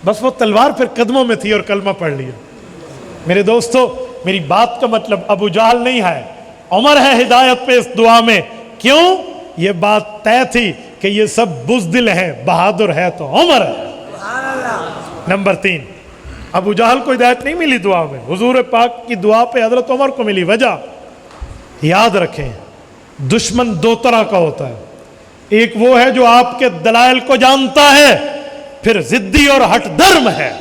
بس وہ تلوار پھر قدموں میں تھی اور کلمہ پڑھ لیا. میرے دوستو, میری بات کا مطلب ابو جہل نہیں ہے, عمر ہے ہدایت پہ اس دعا میں. کیوں؟ یہ بات طے تھی کہ یہ سب بزدل ہیں, بہادر ہے تو عمر ہے. نمبر 3, ابو جہل کو ہدایت نہیں ملی دعا میں, حضور پاک کی دعا پہ حضرت عمر کو ملی. وجہ یاد رکھیں, دشمن 2 طرح کا ہوتا ہے. ایک وہ ہے جو آپ کے دلائل کو جانتا ہے پھر ضدی اور ہٹ درم ہے,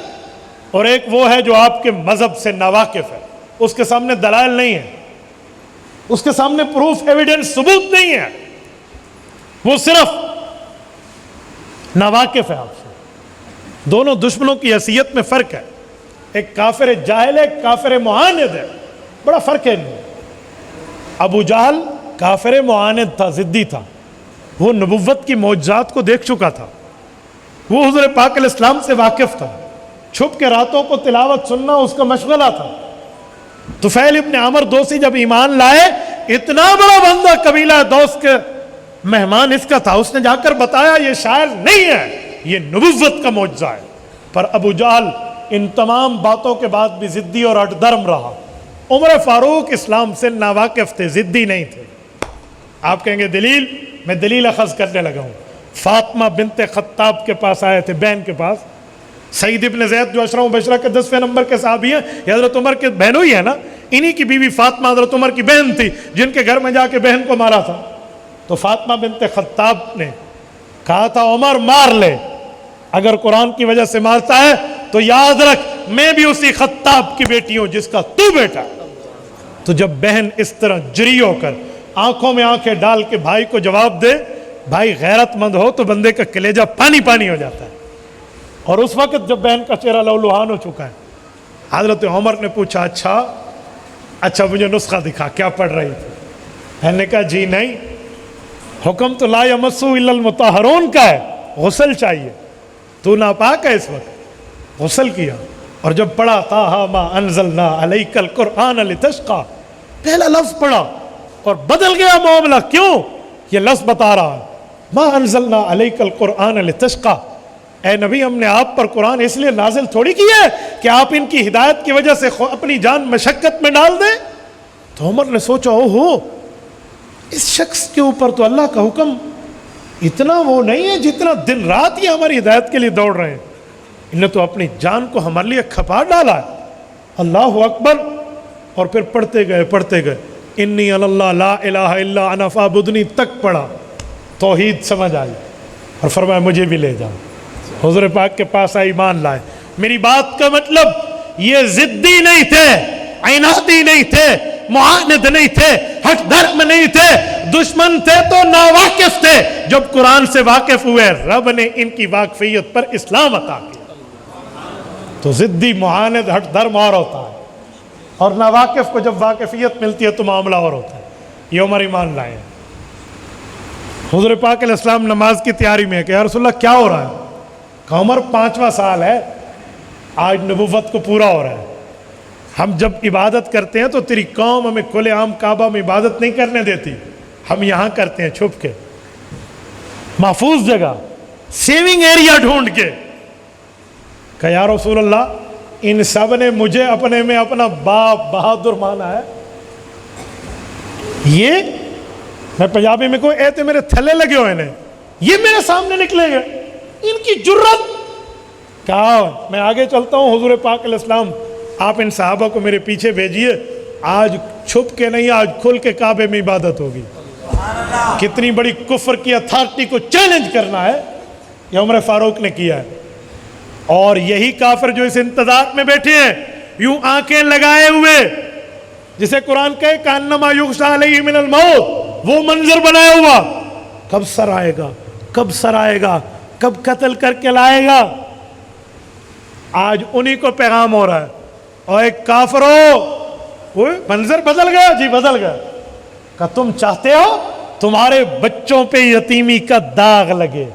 اور ایک وہ ہے جو آپ کے مذہب سے ناواقف ہے. اس کے سامنے دلائل نہیں ہے, اس کے سامنے پروف ایویڈنس ثبوت نہیں ہے, وہ صرف ناواقف ہے آپ سے. دونوں دشمنوں کی حیثیت میں فرق ہے. ایک کافر جاہل ہے, ایک کافر معاند ہے, بڑا فرق ہے. ابو جہل کافر معاند تھا, ضدی تھا, وہ نبوت کی معجزات کو دیکھ چکا تھا, وہ حضور پاک علیہ السلام سے واقف تھا, چھپ کے راتوں کو تلاوت سننا اس کا مشغلہ تھا. طفیل ابن عمر دوسی جب ایمان لائے, اتنا بڑا بندہ قبیلہ دوس کے مہمان اس کا تھا, اس نے جا کر بتایا یہ شاعر نہیں ہے, یہ نبوت کا معجزہ ہے. پر ابو جہل ان تمام باتوں کے بعد بھی ضدی اور ہٹ درم رہا. عمر فاروق اسلام سے ناواقف تھے, ضدی نہیں تھے. آپ کہیں گے دلیل, میں دلیل اخذ کرنے لگا ہوں. فاطمہ بنت خطاب کے پاس آئے تھے, بہن کے پاس. سعید ابن زید جو عشرہ مبشرہ کے 10ویں نمبر کے صحابی ہیں, یہ حضرت عمر کے بہنوں ہی ہے نا, انہی کی بیوی فاطمہ حضرت عمر کی بہن تھی, جن کے گھر میں جا کے بہن کو مارا تھا. تو فاطمہ بنت خطاب نے کہا تھا عمر مار لے, اگر قرآن کی وجہ سے مارتا ہے تو یاد رکھ میں بھی اسی خطاب کی بیٹی ہوں جس کا تو بیٹا. تو جب بہن اس طرح جری ہو کر آنکھوں میں آنکھیں ڈال کے بھائی کو جواب دے, بھائی غیرت مند ہو تو بندے کا کلیجہ پانی پانی ہو جاتا ہے. اور اس وقت جب بہن کا چہرہ لہولہان ہو چکا ہے, حضرت عمر نے پوچھا اچھا مجھے نسخہ دکھا, کیا پڑھ رہی تھی؟ بہن نے کہا جی نہیں, حکم تو لا یمسو الا المطہرون کا ہے, غسل چاہیے, تو ناپاک ہے اس وقت. غسل کیا اور جب پڑھا طٰہٰ ما انزلنا علیک القرآن لتشقیٰ, پہلا لفظ پڑھا اور بدل گیا معاملہ. کیوں؟ یہ لفظ بتا رہا ہے ما انزلنا علیک القرآن لتشقیٰ, اے نبی ہم نے آپ پر قرآن اس لیے نازل تھوڑی کی ہے کہ آپ ان کی ہدایت کی وجہ سے اپنی جان مشقت میں ڈال دیں. تو عمر نے سوچا اوہو, اس شخص کے اوپر تو اللہ کا حکم اتنا وہ نہیں ہے جتنا دن رات یہ ہماری ہدایت کے لیے دوڑ رہے ہیں. انہوں نے تو اپنی جان کو ہمارے لیے کھپا ڈالا ہے. اللہ اکبر. اور پھر پڑھتے گئے انی اللہ لا الہ الا انا فاعبدنی تک پڑھا. توحید سمجھ آئی اور فرمایا مجھے بھی لے جاؤ. حضور پاک کے پاس ایمان لائے. میری بات کا مطلب یہ ضدی نہیں تھے, عنادی نہیں تھے, معاند نہیں تھے, حق درم نہیں تھے, دشمن تھے تو ناواقف تھے. جب قرآن سے واقف ہوئے رب نے ان کی واقفیت پر اسلام عطا کیا. تو ضدی معاند حق درم اور ہوتا ہے, اور ناواقف کو جب واقفیت ملتی ہے تو معاملہ اور ہوتا ہے. یہ عمر ایمان لائے. حضور پاک علیہ السلام نماز کی تیاری میں ہے کہ یا رسول اللہ کیا ہو رہا ہے؟ کہ عمر 5واں سال ہے, آج نبوت کو پورا ہو رہا ہے. ہم جب عبادت کرتے ہیں تو تیری قوم ہمیں کھلے عام کعبہ میں عبادت نہیں کرنے دیتی, ہم یہاں کرتے ہیں چھپ کے, محفوظ جگہ, سیونگ ایریا ڈھونڈ کے. کہ یا رسول اللہ ان سب نے مجھے اپنے میں اپنا باپ بہادر مانا ہے. یہ میں پنجابی میں کوئی اے تے میرے تھلے لگے ہوئے نے, یہ میرے سامنے نکلے گئے, ان کی جرت. کہا میں آگے چلتا ہوں. حضور پاک علیہ السلام آپ ان صحابہ کو میرے پیچھے بھیجیے, آج چھپ کے نہیں آج کھل کے کعبے میں عبادت ہوگی. کتنی بڑی کفر کی اتھارٹی کو چیلنج کرنا ہے, یہ عمر فاروق نے کیا ہے. اور یہی کافر جو اس انتظار میں بیٹھے ہیں یوں آنکھیں لگائے ہوئے, جسے قرآن کہے کانما یغشا علیہ من الموت, وہ منظر بنایا ہوا, کب سر آئے گا, کب سر آئے گا, کب قتل کر کے لائے گا. آج انہی کو پیغام ہو رہا ہے, اور ایک کافر ہو منظر بدل گیا, جی بدل گیا. کہ تم چاہتے ہو تمہارے بچوں پہ یتیمی کا داغ لگے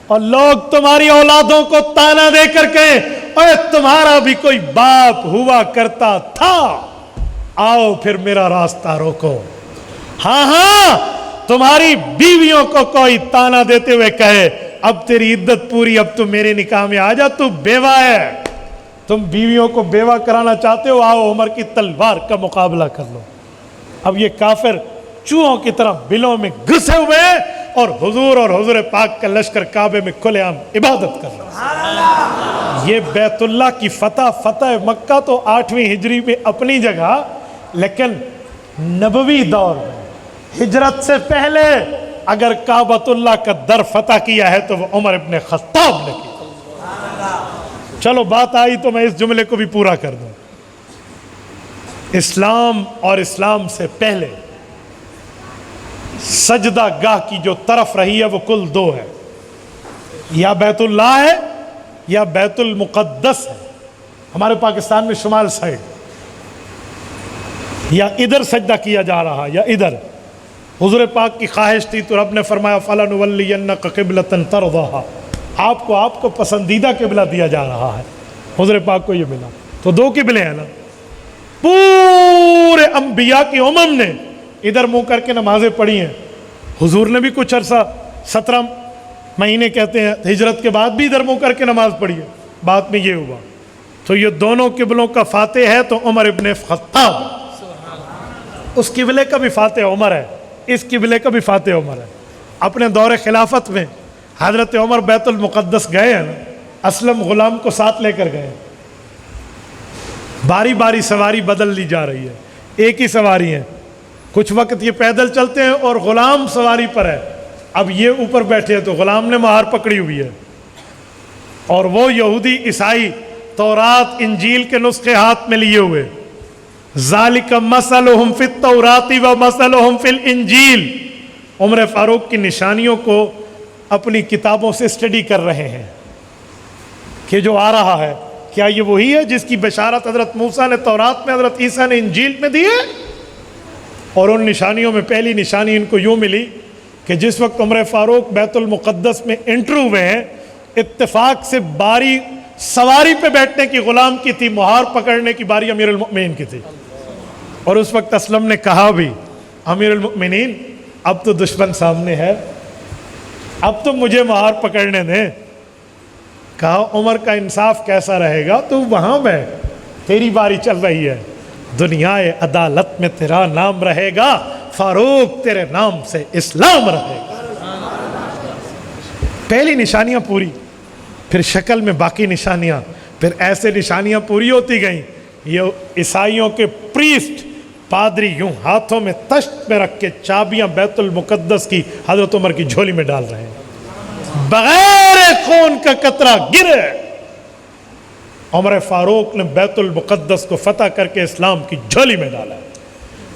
اور لوگ تمہاری اولادوں کو تانا دے کر کہیں اے تمہارا بھی کوئی باپ ہوا کرتا تھا, آؤ پھر میرا راستہ روکو. ہاں ہاں تمہاری بیویوں کو کوئی تانا دیتے ہوئے کہے اب تیری عدت پوری, اب تو میرے نکاح میں آ جا, تو بیوہ ہے, تم بیویوں کو بیوہ کرانا چاہتے ہو, آؤ عمر کی تلوار کا مقابلہ کر لو. اب یہ کافر چوہوں کی طرح بلوں میں گھسے ہوئے ہیں, اور حضور اور حضور پاک کا لشکر کعبے میں کھلے عام عبادت کر رہا ہے. یہ بیت اللہ کی فتح مکہ تو 8ویں ہجری میں اپنی جگہ, لیکن نبوی دور میں ہجرت سے پہلے اگر کعبۃ اللہ کا در فتح کیا ہے تو وہ عمر ابن خطاب نے کیا. چلو بات آئی تو میں اس جملے کو بھی پورا کر دوں. اسلام اور اسلام سے پہلے سجدہ گاہ کی جو طرف رہی ہے وہ کل 2 ہے, یا بیت اللہ ہے یا بیت المقدس ہے. ہمارے پاکستان میں شمال سائڈ, یا ادھر سجدہ کیا جا رہا یا ادھر. حضور پاک کی خواہش تھی تو رب نے فرمایا فَلَنُوَلِّيَنَّكَ قِبْلَةً تَرْضَاهَا, آپ کو پسندیدہ قبلہ دیا جا رہا ہے. حضور پاک کو یہ ملا. تو 2 قبلے ہیں نا. پورے انبیاء کی امم نے ادھر منہ کر کے نمازیں پڑھی ہیں. حضور نے بھی کچھ عرصہ 17 مہینے کہتے ہیں ہجرت کے بعد بھی ادھر منہ کر کے نماز پڑھی ہے. بعد میں یہ ہوا. تو یہ دونوں قبلوں کا فاتح ہے تو عمر ابن خطاب. اس قبلے کا بھی فاتح عمر ہے, اس قبلے کا بھی فاتح عمر ہے. اپنے دور خلافت میں حضرت عمر بیت المقدس گئے ہیں نا, اسلم غلام کو ساتھ لے کر گئے. باری باری سواری بدل لی جا رہی ہے, ایک ہی سواری ہے. کچھ وقت یہ پیدل چلتے ہیں اور غلام سواری پر ہے. اب یہ اوپر بیٹھے ہیں تو غلام نے مہار پکڑی ہوئی ہے, اور وہ یہودی عیسائی تورات انجیل کے نسخے ہاتھ میں لیے ہوئے. ذالک مثلہم فی التوراۃ و مثلہم فی الانجیل. عمر فاروق کی نشانیوں کو اپنی کتابوں سے اسٹڈی کر رہے ہیں کہ جو آ رہا ہے کیا یہ وہی ہے جس کی بشارت حضرت موسیٰ نے تورات میں, حضرت عیسیٰ نے انجیل میں دی ہے. اور ان نشانیوں میں پہلی نشانی ان کو یوں ملی کہ جس وقت عمر فاروق بیت المقدس میں انٹر ہوئے ہیں, اتفاق سے باری سواری پہ بیٹھنے کی غلام کی تھی, مہار پکڑنے کی باری امیر المؤمنین کی تھی. اور اس وقت اسلم نے کہا بھی امیر المؤمنین اب تو دشمن سامنے ہے, اب تو مجھے مہار پکڑنے دیں. کہا عمر کا انصاف کیسا رہے گا, تو وہاں بیٹھ, تیری باری چل رہی ہے, دنیا عدالت میں تیرا نام رہے گا, فاروق تیرے نام سے اسلام رہے گا۔ پہلی نشانیاں پوری، پھر شکل میں باقی نشانیاں، پھر ایسے نشانیاں پوری ہوتی گئیں۔ یہ عیسائیوں کے پریسٹ پادری یوں ہاتھوں میں تشت میں رکھ کے چابیاں بیت المقدس کی حضرت عمر کی جھولی میں ڈال رہے ہیں، بغیر خون کا قطرہ گرے عمر فاروق نے بیت المقدس کو فتح کر کے اسلام کی جھولی میں ڈالا۔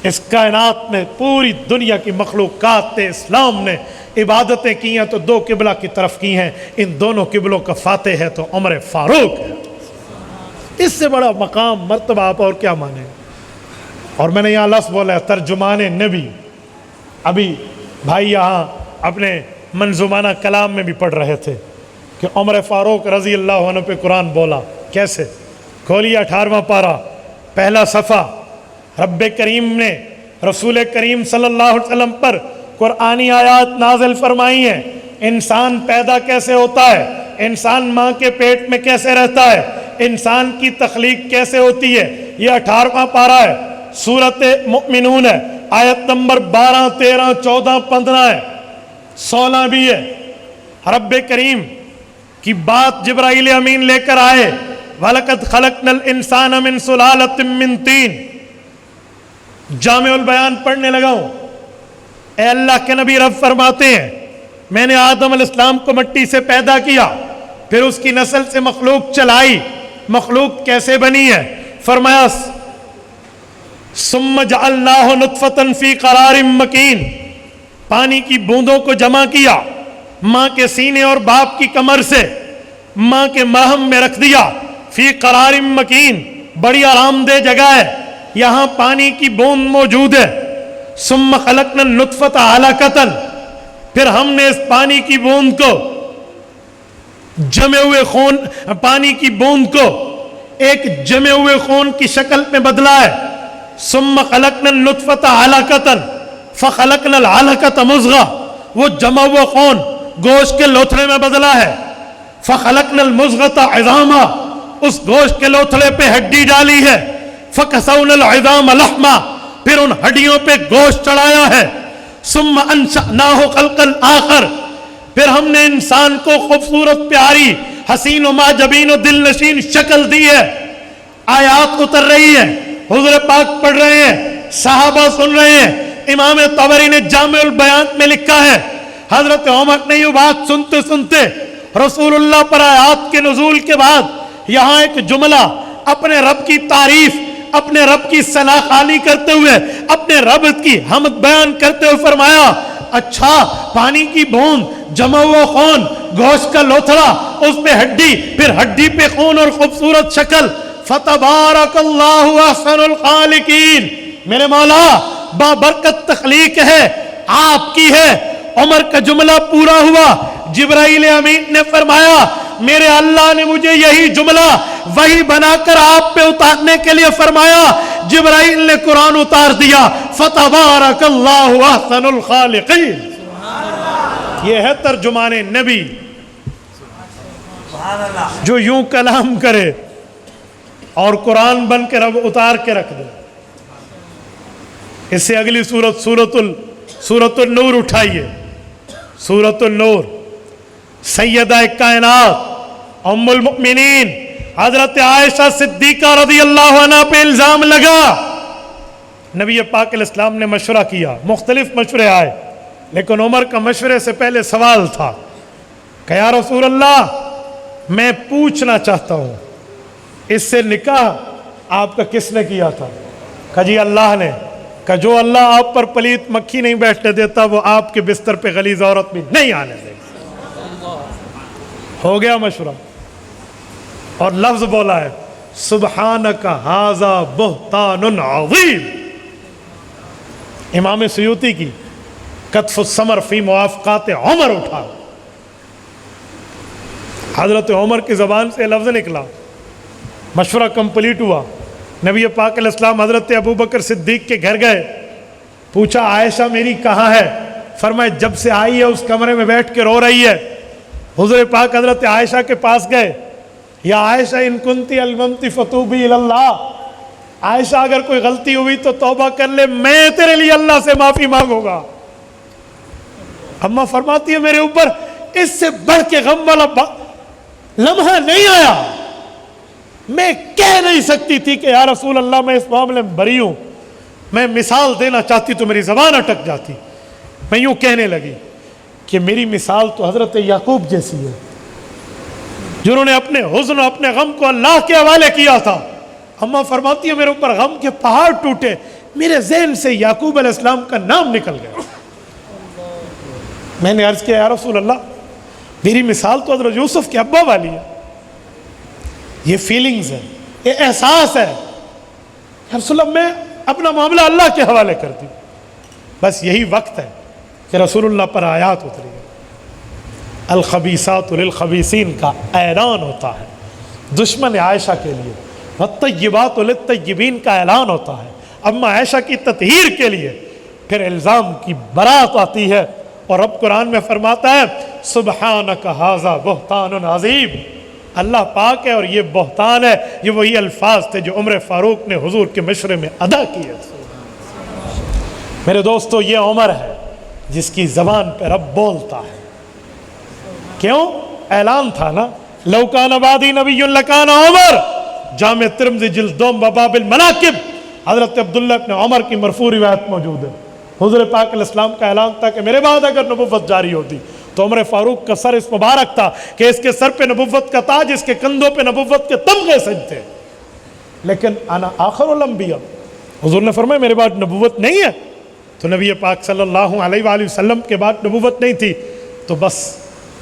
اس کائنات میں پوری دنیا کی مخلوقات نے اسلام نے عبادتیں کی ہیں تو دو قبلہ کی طرف کی ہیں، ان دونوں قبلوں کا فاتح ہے تو عمر فاروق ہے۔ اس سے بڑا مقام مرتبہ آپ اور کیا مانیں؟ اور میں نے یہاں لفظ بولا ہے ترجمان نبی، ابھی بھائی یہاں اپنے منظومانہ کلام میں بھی پڑھ رہے تھے کہ عمر فاروق رضی اللہ عنہ پہ قرآن بولا۔ کیسے؟ کھولیے 18واں پارہ، پہلا صفحہ۔ رب کریم نے رسول کریم صلی اللہ علیہ وسلم پر قرآنی آیات نازل فرمائی ہیں۔ انسان پیدا کیسے ہوتا ہے، انسان ماں کے پیٹ میں کیسے رہتا ہے، انسان کی تخلیق کیسے ہوتی ہے، یہ 18واں پارہ ہے، سورۃ مؤمنون ہے، آیت نمبر 12 13 14 15 ہے، 16 بھی ہے۔ رب کریم کی بات جبرائیل امین لے کر آئے، وَلَقَدْ خَلَقْنَا الْإِنسَانَ مِنْ سُلَالَةٍ مِّن طِينٍ۔ جامع البیان پڑھنے لگا ہوں۔ اے اللہ کے نبی رب فرماتے ہیں میں نے آدم علیہ السلام کو مٹی سے پیدا کیا، پھر اس کی نسل سے مخلوق چلائی۔ مخلوق کیسے بنی ہے؟ فرمایا ثم جعلناہ نطفۃ فی قرار مکین، پانی کی بوندوں کو جمع کیا ماں کے سینے اور باپ کی کمر سے، ماں کے مرہم میں رکھ دیا، فی قرار مکین، بڑی آرام دہ جگہ ہے، یہاں پانی کی بوند موجود ہے۔ ثم خلقنا النطفۃ علقۃ، پھر ہم نے اس پانی کی بوند کو، جمے ہوئے خون، پانی کی بوند کو ایک جمے ہوئے خون کی شکل میں بدلا ہے۔ ثم خلقنا النطفۃ علقۃ فخلقنا العلقۃ مضغہ، وہ جمع ہوا خون گوشت کے لوتھڑے میں بدلا ہے۔ فخلقنا المضغۃ عظاما، اس گوشت کے لوتھڑے پہ ہڈی ڈالی ہے۔ فکسونا العظام لحما، پھر ان ہڈیوں پہ گوشت چڑھایا ہے۔ ثم انشأناہ خلقا آخر، پھر ہم نے انسان کو خوبصورت پیاری حسین و ماجبین و دل نشین شکل دی ہے۔ آیات اتر رہی ہے، حضور پاک پڑھ رہے ہیں، صحابہ سن رہے ہیں۔ امام طبری نے جامع البیان میں لکھا ہے حضرت عمر نے یہ بات سنتے سنتے رسول اللہ پر آیات کے نزول کے بعد یہاں ایک جملہ اپنے رب کی تعریف، اپنے رب کی ثنا خوانی کرتے ہوئے، اپنے رب کی حمد بیان کرتے ہوئے فرمایا اچھا پانی کی بوند، جمع ہوا خون، گوشت کا لوتھڑا، اس پہ ہڈی، پھر ہڈی پہ خون اور خوبصورت شکل، فتبارک اللہ احسن الخالقین، میرے مولا بابرکت تخلیق ہے آپ کی ہے۔ عمر کا جملہ پورا ہوا، جبرائیل امین نے فرمایا میرے اللہ نے مجھے یہی جملہ وحی بنا کر آپ پہ اتارنے کے لیے فرمایا۔ جبرائیل نے قرآن اتار دیا، فتبارک اللہ احسن الخالقین۔ یہ ہے ترجمان نبی جو یوں کلام کرے اور قرآن بن کے رب اتار کے رکھ دے۔ اس سے اگلی سورت سورۃ النور اٹھائیے، سورۃ النور۔ سیدہ کائنات ام المؤمنین حضرت عائشہ صدیقہ رضی اللہ عنہ پہ الزام لگا۔ نبی پاک علیہ السلام نے مشورہ کیا، مختلف مشورے آئے، لیکن عمر کا مشورے سے پہلے سوال تھا کہ یا رسول اللہ میں پوچھنا چاہتا ہوں اس سے نکاح آپ کا کس نے کیا تھا؟ کہا جی اللہ نے۔ کہ جو اللہ آپ پر پلیت مکھی نہیں بیٹھنے دیتا وہ آپ کے بستر پہ غلیظ عورت بھی نہیں آنے دے گا۔ ہو گیا مشورہ، اور لفظ بولا ہے سبحانک ھذا بہتان عظیم۔ امام سیوطی کی کتف الثمر فی موافقات عمر اٹھا، حضرت عمر کی زبان سے لفظ نکلا، مشورہ کمپلیٹ ہوا۔ نبی پاک علیہ السلام حضرت ابو بکر صدیق کے گھر گئے، پوچھا عائشہ میری کہاں ہے؟ فرمائے جب سے آئی ہے اس کمرے میں بیٹھ کے رو رہی ہے۔ حضور پاک حضرت عائشہ کے پاس گئے، یا عائشہ ان کنتی الممتی فتوبی اللہ، عائشہ اگر کوئی غلطی ہوئی تو توبہ کر لے، میں تیرے لیے اللہ سے معافی مانگوں گا۔ اماں فرماتی ہے میرے اوپر اس سے بڑھ کے غم والا لمحہ نہیں آیا، میں کہہ نہیں سکتی تھی کہ یا رسول اللہ میں اس معاملے میں بری ہوں، میں مثال دینا چاہتی تو میری زبان اٹک جاتی۔ میں یوں کہنے لگی کہ میری مثال تو حضرت یعقوب جیسی ہے، جنہوں نے اپنے حزن اور اپنے غم کو اللہ کے حوالے کیا تھا۔ اماں فرماتی ہے میرے اوپر غم کے پہاڑ ٹوٹے، میرے ذہن سے یعقوب علیہ السلام کا نام نکل گیا۔ میں نے عرض کیا یا رسول اللہ میری مثال تو حضرت یوسف کے ابا والی ہے، یہ فیلنگز ہے، یہ احساس ہے، یا رسول اللہ میں اپنا معاملہ اللہ کے حوالے کر دی۔ بس یہی وقت ہے کہ رسول اللہ پر آیات اتری ہے، الخبیثات للخبیثین کا اعلان ہوتا ہے دشمن عائشہ کے لیے، والطیبات للطیبین کا اعلان ہوتا ہے اما عائشہ کی تطہیر کے لیے، پھر الزام کی برات آتی ہے، اور رب قرآن میں فرماتا ہے سبحانک ھذا بہتان عظیم، اللہ پاک ہے اور یہ بہتان ہے۔ یہ وہی الفاظ تھے جو عمر فاروق نے حضور کے مشورے میں ادا کیے۔ میرے دوستو یہ عمر ہے جس کی زبان پہ رب بولتا ہے، کیوں؟ اعلان تھا نا، لو کان بعدی نبی لکان عمر، جامع ترمذی جلد 2 باب المناقب، حضرت عبداللہ ابن عمر کی مرفوع روایت موجود ہے۔ حضور پاک علیہ السلام کا اعلان تھا کہ میرے بعد اگر نبوت جاری ہوتی تو عمر فاروق کا سر اس مبارک تھا کہ اس کے سر پہ نبوت کا تاج، اس کے کندھوں پہ نبوت کے تمغے سجتے، لیکن انا آخر الانبیاء، حضور نے فرمایا میرے بعد نبوت نہیں ہے، تو نبی پاک صلی اللہ علیہ وآلہ وسلم کے بعد نبوت نہیں تھی، تو بس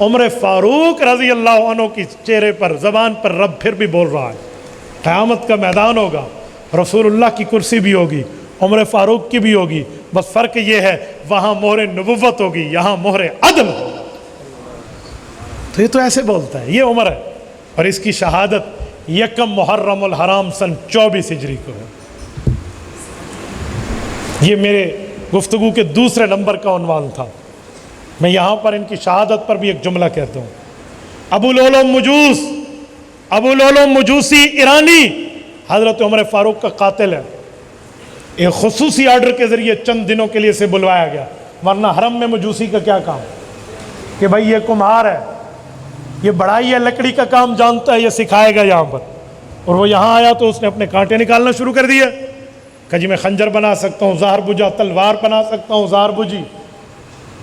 عمر فاروق رضی اللہ عنہ کی چہرے پر زبان پر رب پھر بھی بول رہا ہے۔ قیامت کا میدان ہوگا، رسول اللہ کی کرسی بھی ہوگی، عمر فاروق کی بھی ہوگی، بس فرق یہ ہے وہاں مہر نبوت ہوگی، یہاں مہر عدل ہوگا۔ تو یہ تو ایسے بولتا ہے، یہ عمر ہے، اور اس کی شہادت 1 محرم الحرام سن 24 ہجری کو ہے۔ یہ میرے گفتگو کے دوسرے نمبر کا عنوان تھا۔ میں یہاں پر ان کی شہادت پر بھی ایک جملہ کہتا ہوں۔ ابو لولو مجوسی ایرانی حضرت عمر فاروق کا قاتل ہے، ایک خصوصی آرڈر کے ذریعے چند دنوں کے لیے اسے بلوایا گیا، ورنہ حرم میں مجوسی کا کیا کام کہ بھائی یہ کمہار ہے، یہ بڑائی ہے، لکڑی کا کام جانتا ہے، یہ سکھائے گا یہاں پر۔ اور وہ یہاں آیا تو اس نے اپنے کانٹے نکالنا شروع کر دیے، کہ جی میں خنجر بنا سکتا ہوں، زہر بجا تلوار بنا سکتا ہوں، زہر بجی۔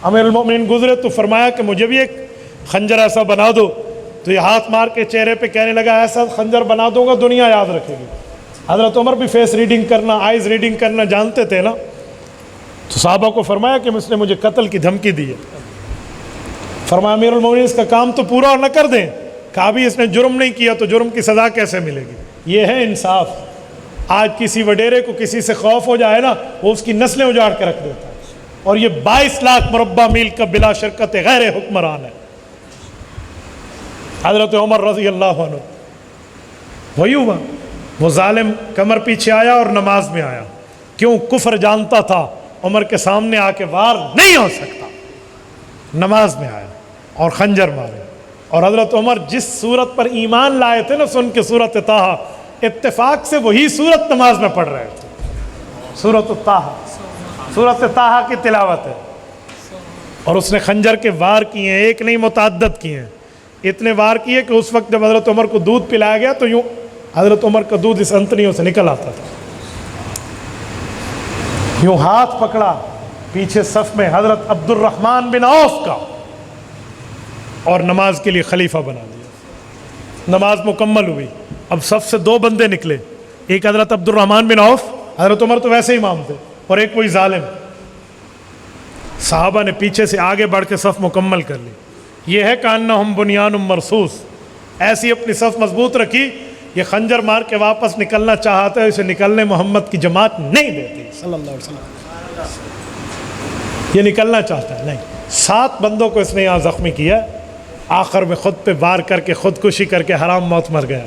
امیر المومنین گزرے تو فرمایا کہ مجھے بھی ایک خنجر ایسا بنا دو، تو یہ ہاتھ مار کے چہرے پہ کہنے لگا ایسا خنجر بنا دوں گا دنیا یاد رکھے گی۔ حضرت عمر بھی فیس ریڈنگ کرنا، آئیز ریڈنگ کرنا جانتے تھے نا، تو صحابہ کو فرمایا کہ اس نے مجھے قتل کی دھمکی دی ہے۔ فرمایا امیر المومنین اس کا کام تو پورا اور نہ کر دیں، کہا بھی اس نے جرم نہیں کیا تو جرم کی سزا کیسے ملے گی؟ یہ ہے انصاف۔ آج کسی وڈیرے کو کسی سے خوف ہو جائے نا، وہ اس کی نسلیں اجاڑ کے رکھ دیتا ہے، اور یہ 22 لاکھ مربع میل کا بلا شرکت غیر حکمران ہے حضرت عمر رضی اللہ عنہ۔ وہی ہوا، وہ ظالم کمر پیچھے آیا اور نماز میں آیا، کیوں؟ کفر جانتا تھا، عمر کے سامنے آ کے وار نہیں ہو سکتا، نماز میں آیا اور خنجر مارے۔ اور حضرت عمر جس صورت پر ایمان لائے تھے نا سن کے سورت طٰہٰ، اتفاق سے وہی صورت نماز میں پڑھ رہے تھے، سورت طٰہٰ کی تلاوت ہے، اور اس نے خنجر کے وار کیے ہیں، ایک نہیں متعدد کیے ہیں، اتنے وار کیے کہ اس وقت جب حضرت عمر کو دودھ پلایا گیا تو یوں حضرت عمر کا دودھ اس انتڑیوں سے نکل آتا تھا، یوں ہاتھ پکڑا پیچھے صف میں حضرت عبد الرحمن بن عوف کا، اور نماز کے لیے خلیفہ بنا دیا۔ نماز مکمل ہوئی، اب صف سے 2 بندے نکلے، ایک حضرت عبد الرحمن بن عوف، حضرت عمر تو ویسے امام تھے، اور ایک کوئی ظالم۔ صحابہ نے پیچھے سے آگے بڑھ کے صف مکمل کر لی، یہ ہے کأنہم بنیان مرصوص، ایسی اپنی صف مضبوط رکھی، یہ خنجر مار کے واپس نکلنا چاہتا ہے، اسے نکلنے محمد کی جماعت نہیں دیتی صلی اللہ علیہ وسلم، یہ نکلنا چاہتا ہے نہیں۔ 7 بندوں کو اس نے یہاں زخمی کیا، آخر میں خود پہ وار کر کے خودکشی کر کے حرام موت مر گیا۔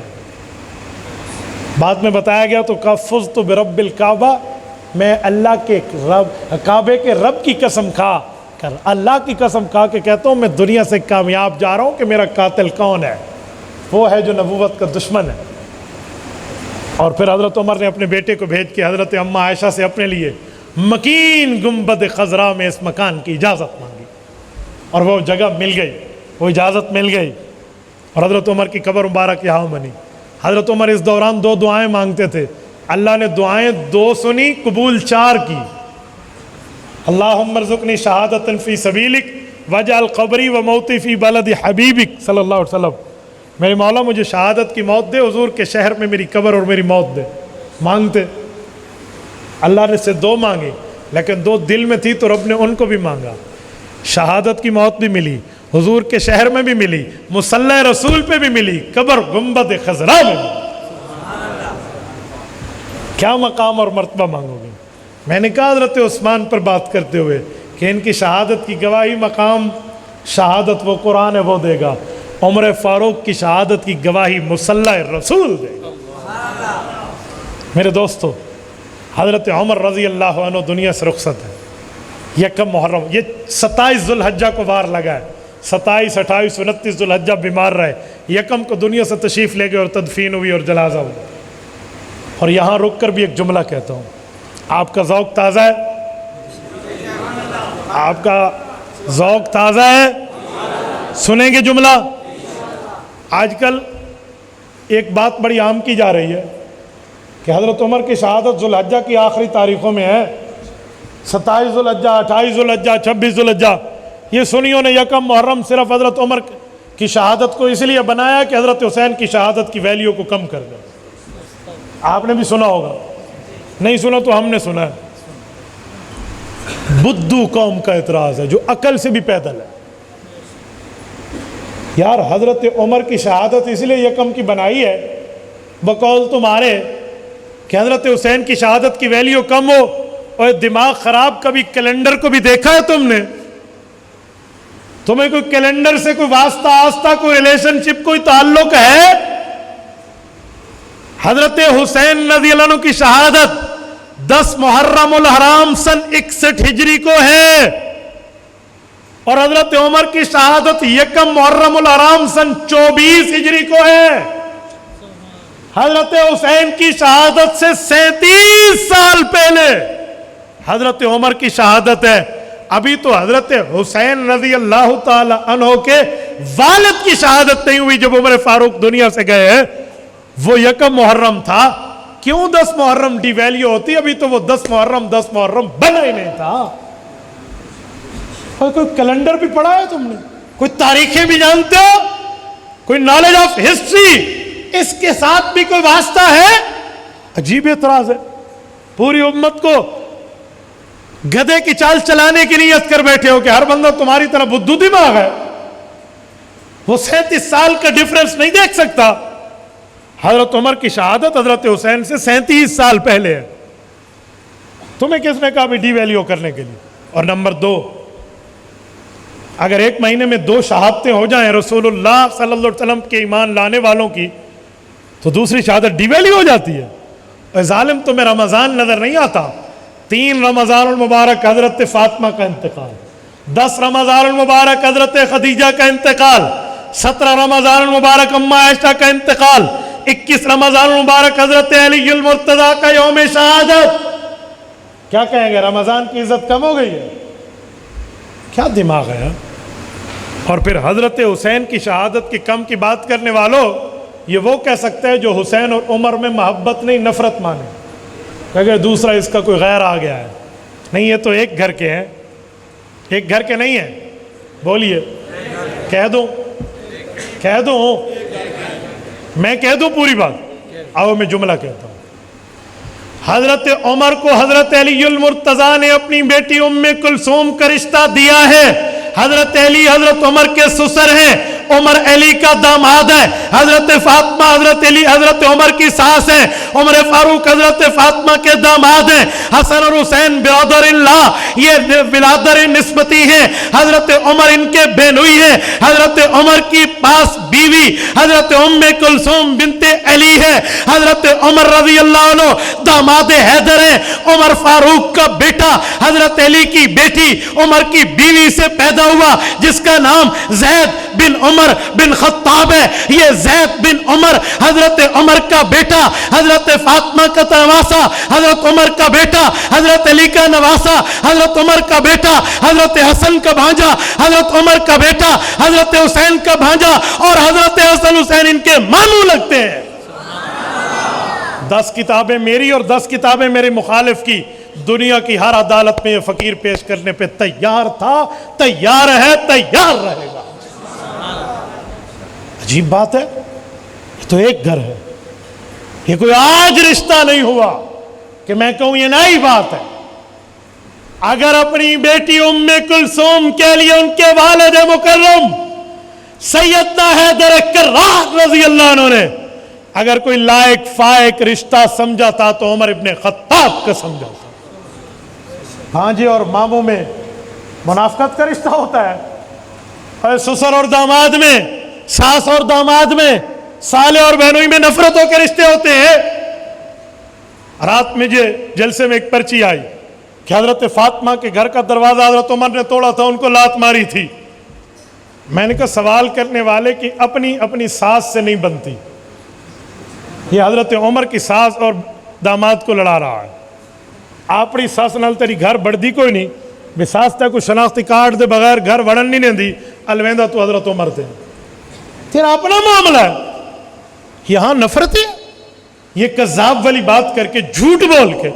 بعد میں بتایا گیا تو فزت برب الکعبہ، میں اللہ کے رب، کعبے کے رب کی قسم کھا کر، اللہ کی قسم کھا کے کہتا ہوں میں دنیا سے کامیاب جا رہا ہوں کہ میرا قاتل کون ہے، وہ ہے جو نبوت کا دشمن ہے۔ اور پھر حضرت عمر نے اپنے بیٹے کو بھیج کے حضرت اماں عائشہ سے اپنے لیے مکین گنبد خضرا میں اس مکان کی اجازت مانگی، اور وہ جگہ مل گئی، وہ اجازت مل گئی، اور حضرت عمر کی قبر مبارک یہاں بنی۔ حضرت عمر اس دوران 2 دعائیں مانگتے تھے، اللہ نے دعائیں 2 سنی، قبول 4 کی۔ اللہم ارزقنی شہادۃ فی سبیلک واجعل قبری و موتی فی بلد حبیبک صلی اللہ علیہ وسلم، میرے مولا مجھے شہادت کی موت دے، حضور کے شہر میں میری قبر اور میری موت دے۔ مانگتے اللہ نے سے 2 مانگے، لیکن 2 دل میں تھی تو رب نے ان کو بھی مانگا۔ شہادت کی موت بھی ملی، حضور کے شہر میں بھی ملی، مصلی رسول پہ بھی ملی، قبر گنبد خضرا میں بھی۔ کیا مقام اور مرتبہ مانگو گے؟ میں نے کہا حضرت عثمان پر بات کرتے ہوئے کہ ان کی شہادت کی گواہی، مقام شہادت وہ قرآن ہے وہ دے گا، عمر فاروق کی شہادت کی گواہی مصلی رسول دے گا۔ میرے دوستو، حضرت عمر رضی اللہ عنہ دنیا سے رخصت ہے، 1 محرم، یہ 27 ذوالحجہ کو وار لگا ہے، 27، 28، 29 ذوالحجہ بیمار رہے، 1 کو دنیا سے تشریف لے گئے اور تدفین ہوئی اور جنازہ ہوا۔ اور یہاں رک کر بھی ایک جملہ کہتا ہوں، آپ کا ذوق تازہ ہے؟ آپ کا ذوق تازہ ہے؟ سنیں گے جملہ؟ آج کل ایک بات بڑی عام کی جا رہی ہے کہ حضرت عمر کی شہادت ذوالحجہ کی آخری تاریخوں میں ہے، 27 ذوالحجہ، 28 ذوالحجہ، 26 ذوالحجہ۔ یہ سنیوں نے 1 محرم صرف حضرت عمر کی شہادت کو اس لیے بنایا کہ حضرت حسین کی شہادت کی ویلیو کو کم کر دیں۔ آپ نے بھی سنا ہوگا، نہیں سنا تو ہم نے سنا ہے۔ بدھو قوم کا اعتراض ہے جو عقل سے بھی پیدل ہے۔ یار حضرت عمر کی شہادت اس لیے 1 کی بنائی ہے بقول تمہارے کہ حضرت حسین کی شہادت کی ویلیو کم ہو، اور دماغ خراب، کبھی کیلنڈر کو بھی دیکھا ہے تم نے؟ تمہیں کوئی کیلنڈر سے کوئی واسطہ آستہ، کوئی ریلیشن شپ، کوئی تعلق ہے؟ حضرت حسین رضی اللہ عنہ کی شہادت 10 محرم الحرام سن 61 ہجری کو ہے، اور حضرت عمر کی شہادت 1 محرم الحرام سن 24 ہجری کو ہے۔ حضرت حسین کی شہادت سے 37 سال پہلے حضرت عمر کی شہادت ہے۔ ابھی تو حضرت حسین رضی اللہ تعالی عنہ کے والد کی شہادت نہیں ہوئی جب عمر فاروق دنیا سے گئے ہیں، وہ 1 محرم تھا۔ کیوں 10 محرم ڈی ویلیو ہوتی؟ ابھی تو وہ 10 محرم بنا ہی نہیں تھا۔ اور کوئی کیلنڈر بھی پڑھا ہے تم نے؟ کوئی تاریخیں بھی جانتے ہو؟ کوئی نالج آف ہسٹری اس کے ساتھ بھی کوئی واسطہ ہے؟ عجیب اعتراض ہے۔ پوری امت کو گدھے کی چال چلانے کی نیت کر بیٹھے ہو کہ ہر بندہ تمہاری طرح بدھو دماغ ہے، وہ 37 سال کا ڈیفرنس نہیں دیکھ سکتا۔ حضرت عمر کی شہادت حضرت حسین سے 37 سال پہلے ہے۔ تمہیں کس نے کہا بھی ڈی ویلیو کرنے کے لیے؟ اور نمبر 2، اگر 1 مہینے میں 2 شہادتیں ہو جائیں رسول اللہ صلی اللہ علیہ وسلم کے ایمان لانے والوں کی، تو دوسری شہادت ڈی ویلیو ہو جاتی ہے۔ اور ظالم تمہیں رمضان نظر نہیں آتا؟ 3 رمضان المبارک حضرت فاطمہ کا انتقال، 10 رمضان المبارک حضرت خدیجہ کا انتقال، 17 رمضان المبارک اماں عائشہ کا انتقال، 21 رمضان المبارک حضرت علی المرتضیٰ کا یوم شہادت۔ کیا کہیں گے؟ رمضان کی عزت کم ہو گئی ہے؟ کیا دماغ ہے؟ اور پھر حضرت حسین کی شہادت کی کم کی بات کرنے والوں، یہ وہ کہہ سکتے ہیں جو حسین اور عمر میں محبت نہیں نفرت مانے، اگر دوسرا اس کا کوئی غیر آ گیا ہے۔ نہیں، یہ تو ایک گھر کے ہیں، ایک گھر کے نہیں ہیں۔ بولیے، کہہ دوں میں کہہ دوں پوری بات؟ آؤ میں جملہ کہتا ہوں۔ حضرت عمر کو حضرت علی المرتضیٰ نے اپنی بیٹی ام کلثوم کا رشتہ دیا ہے۔ حضرت علی حضرت عمر کے سسر ہیں، عمر علی کا داماد ہے، حضرت فاطمہ حضرت علی حضرت عمر کی ساس ہے، عمر فاروق حضرت فاطمہ کے داماد ہیں، حسن اور حسین برادر اللہ، یہ برادر نسبتی ہیں، حضرت عمر ان کے بہنوئی ہیں، حضرت عمر کی پاس بیوی حضرت ام کلثوم بنت علی ہے، حضرت عمر رضی اللہ عنہ داماد حیدر ہیں، عمر فاروق کا بیٹا حضرت علی کی بیٹی عمر کی بیوی سے پیدا ہوا جس کا نام زید بن عمر بن خطاب ہے، یہ زید بن عمر حضرت عمر کا بیٹا، حضرت فاطمہ کا نواسا، حضرت عمر کا بیٹا، حضرت علی کا نواسا، حضرت عمر کا بیٹا، حضرت حسن کا بھانجا، حضرت عمر کا بیٹا، حضرت حسین کا بھانجا، اور حضرت حسن حسین ان کے ماموں لگتے ہیں۔ 10 کتابیں میری اور 10 کتابیں میرے مخالف کی، دنیا کی ہر عدالت میں یہ فقیر پیش کرنے پہ تیار تھا، تیار ہے، تیار رہے گا۔ عجیب بات ہے، یہ تو ایک گھر ہے، یہ کوئی آج رشتہ نہیں ہوا کہ میں کہوں یہ نئی بات ہے۔ اگر اپنی بیٹی ام کلثوم کے لیے ان کے والد مکرم سیدنا حیدر کرار رضی اللہ عنہ نے اگر کوئی لائق فائق رشتہ سمجھا تھا تو عمر ابن خطاب کا سمجھا تھا۔ بھانجے اور ماموں میں منافقت کا رشتہ ہوتا ہے، اور سسر اور داماد میں، ساس اور داماد میں، سالے اور بہنوئی میں نفرتوں کے رشتے ہوتے ہیں۔ رات میں جلسے میں ایک پرچی آئی کہ حضرت فاطمہ کے گھر کا دروازہ حضرت عمر نے توڑا تھا، ان کو لات ماری تھی۔ میں نے کہا سوال کرنے والے کی اپنی ساس سے نہیں بنتی، یہ حضرت عمر کی ساس اور داماد کو لڑا رہا ہے۔ اپنی ساس نال تیری گھر بڑھ دی کوئی نہیں، بے ساس تے کوئی شناختی کارڈ دے بغیر گھر بڑھن نہیں دی، الویندہ تو حضرت عمر تھے، تیرا اپنا معاملہ ہے۔ یہاں نفرت ہے، یہ کذاب والی بات کر کے، جھوٹ بول کے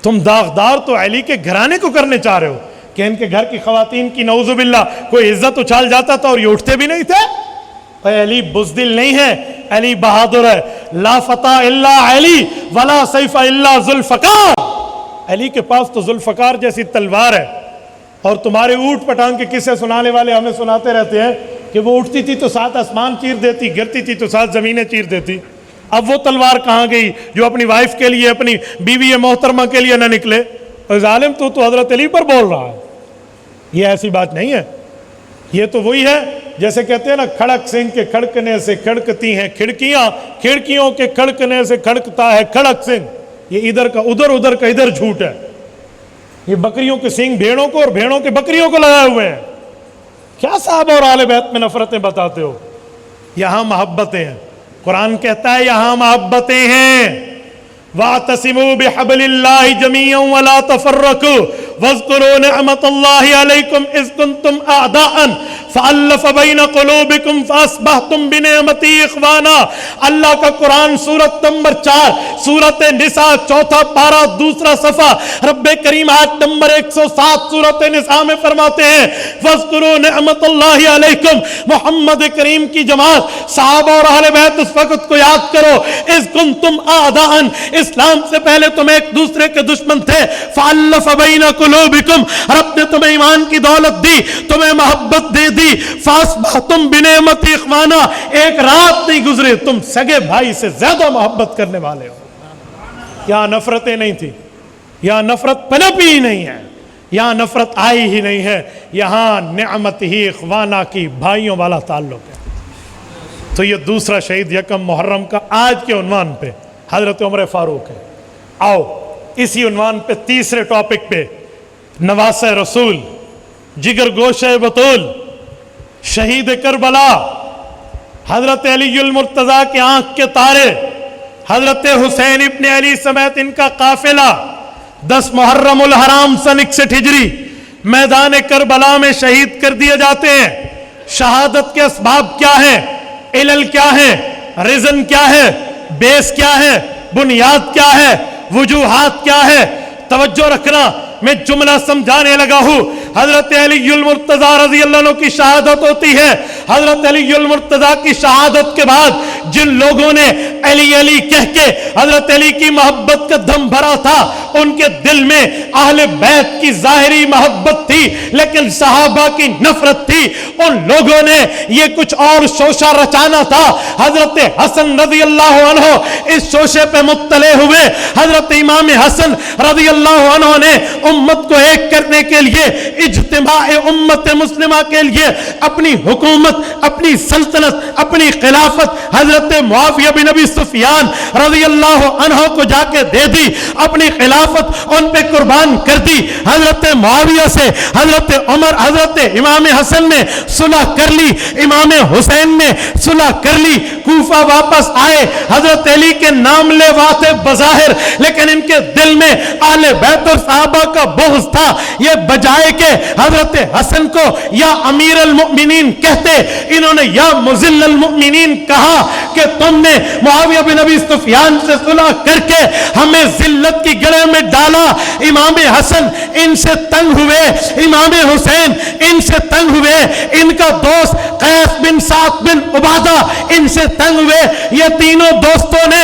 تم داغدار تو علی کے گھرانے کو کرنے چاہ رہے ہو کہ ان کے گھر کی خواتین کی نعوذ باللہ کوئی عزت اچھال جاتا تھا اور یہ اٹھتے بھی نہیں تھے۔ علی بزدل نہیں ہے، علی بہادر ہے۔ لا فتح الا علی ولا سیف الا ذوالفقار، علی کے پاس تو ذوالفقار جیسی تلوار ہے، اور تمہارے اونٹ پٹان کے قصے سنانے والے ہمیں سناتے رہتے ہیں کہ وہ اٹھتی تھی تو 7 آسمان چیر دیتی، گرتی تھی تو 7 زمینیں چیر دیتی۔ اب وہ تلوار کہاں گئی جو اپنی وائف کے لیے، اپنی بیوی محترمہ کے لیے نہ نکلے؟ اور ظالم تو حضرت علی پر بول رہا ہے، یہ ایسی بات نہیں ہے۔ یہ تو وہی ہے جیسے کہتے ہیں نا، کھڑک سنگھ کے کھڑکنے سے کھڑکتی ہیں کھڑکیاں، کھڑکیوں کے کھڑکنے سے کھڑکتا ہے کھڑک سنگھ۔ یہ ادھر کا ادھر، ادھر کا ادھر جھوٹ ہے۔ یہ بکریوں کے سنگ بھیڑوں کو اور بھیڑوں کے بکریوں کو لگائے ہوئے ہیں۔ کیا صحابہ اور اہل بیت میں نفرتیں بتاتے ہو؟ یہاں محبتیں ہیں، قرآن کہتا ہے یہاں محبتیں ہیں۔ وَاعْتَصِمُوا بِحَبْلِ اللَّهِ جَمِيعًا وَلَا تَفَرَّقُوا وَاذْكُرُوا نِعْمَةَ اللَّهِ عَلَيْكُمْ إِذْ كُنْتُمْ أَعْدَاءً فَأَلَّفَ بَيْنَ قُلُوبِكُمْ فَأَصْبَحْتُمْ بِنِعْمَتِهِ إِخْوَانًا۔ اللہ کا قرآن سورت نمبر 4 سورت نساء 4 پارہ 2 صفحہ، رب کریم آیت نمبر 107 سورت نساء میں فرماتے ہیں وَاذْكُرُوا نِعْمَةَ اللَّهِ عَلَيْكُمْ، محمد کریم کی جماعت صحابہ اور اہل بیت اس وقت کو یاد کرو، اِذْ كُنْتُمْ أَعْدَاءً، اسلام سے پہلے تم ایک دوسرے کے دشمن تھے، فَأَلَّفَ بَيْنَ قُلُوبِكُمْ، رب نے تمہیں ایمان کی دولت دی، تمہیں محبت دے دی، فَأَصْبَحْتُمْ بِنِعْمَتِهِ إِخْوَانًا، ایک رات نہیں گزرے تم سگے بھائی سے زیادہ محبت کرنے والے ہو۔ یہاں نفرتیں نہیں تھی، یہاں نفرت پنپی ہی نہیں ہے، یہاں نفرت آئی ہی نہیں ہے، یہاں نعمت ہی اخوانہ کی بھائیوں والا تعلق ہے۔ تو یہ دوسرا شہید یکم محرم کا آج کے عنوان پہ حضرت عمر فاروق ہے۔ آؤ اسی عنوان پہ تیسرے ٹاپک پہ نواسہ رسول، جگر گوشہ بطول، شہید کربلا، حضرت علی المرتضیٰ کے آنکھ کے تارے، حضرت حسین ابن علی سمیت ان کا قافلہ 10 محرم الحرام سن 61 ہجری میدان کربلا میں شہید کر دیے جاتے ہیں۔ شہادت کے اسباب کیا ہیں، علل کیا ہیں، ریزن کیا ہے، بیس کیا ہے، بنیاد کیا ہے، وجوہات کیا ہے؟ توجہ رکھنا، میں جملہ سمجھانے لگا ہوں۔ حضرت علی المرتضیٰ رضی اللہ عنہ کی شہادت ہوتی ہے۔ حضرت علی المرتضیٰ کی شہادت کے بعد جن لوگوں نے علی علی کہہ کے حضرت علی کی محبت کا دم بھرا تھا، ان کے دل میں اہل بیت کی ظاہری محبت تھی لیکن صحابہ کی نفرت تھی۔ ان لوگوں نے یہ کچھ اور شوشہ رچانا تھا۔ حضرت حسن رضی اللہ عنہ اس شوشے پہ مطلع ہوئے۔ حضرت امام حسن رضی اللہ عنہ نے امت کو ایک کرنے کے لیے، اجتماع امت مسلمہ کے لیے اپنی حکومت اپنی سلطنت، اپنی خلافت حضرت معاویہ بن ابی سفیان رضی اللہ عنہ کو جا کے دے دی، اپنی خلافت ان پہ قربان کر دی۔ حضرت معاویہ سے حضرت عمر، حضرت امام حسن نے صلح کر لی، امام حسین نے صلح کر لی، کوفہ واپس آئے۔ حضرت علی کے نام لیوا تھے بظاہر، لیکن ان کے دل میں آل بیت اور صحابہ کا بغض تھا۔ یہ بجائے کہ حضرت حسن کو یا امیر المؤمنین کہتے، انہوں نے یا مذل المؤمنین کہا کہ تم نے معاویہ بن ابی سفیان سے صلح کر کے ہمیں ذلت کی گڑھ میں ڈالا۔ امام حسن ان سے تنگ ہوئے، امام حسین ان سے تنگ ہوئے، ان کا دوست قیس بن سعد بن عبادہ ان سے تنگ ہوئے۔ یہ تینوں دوستوں نے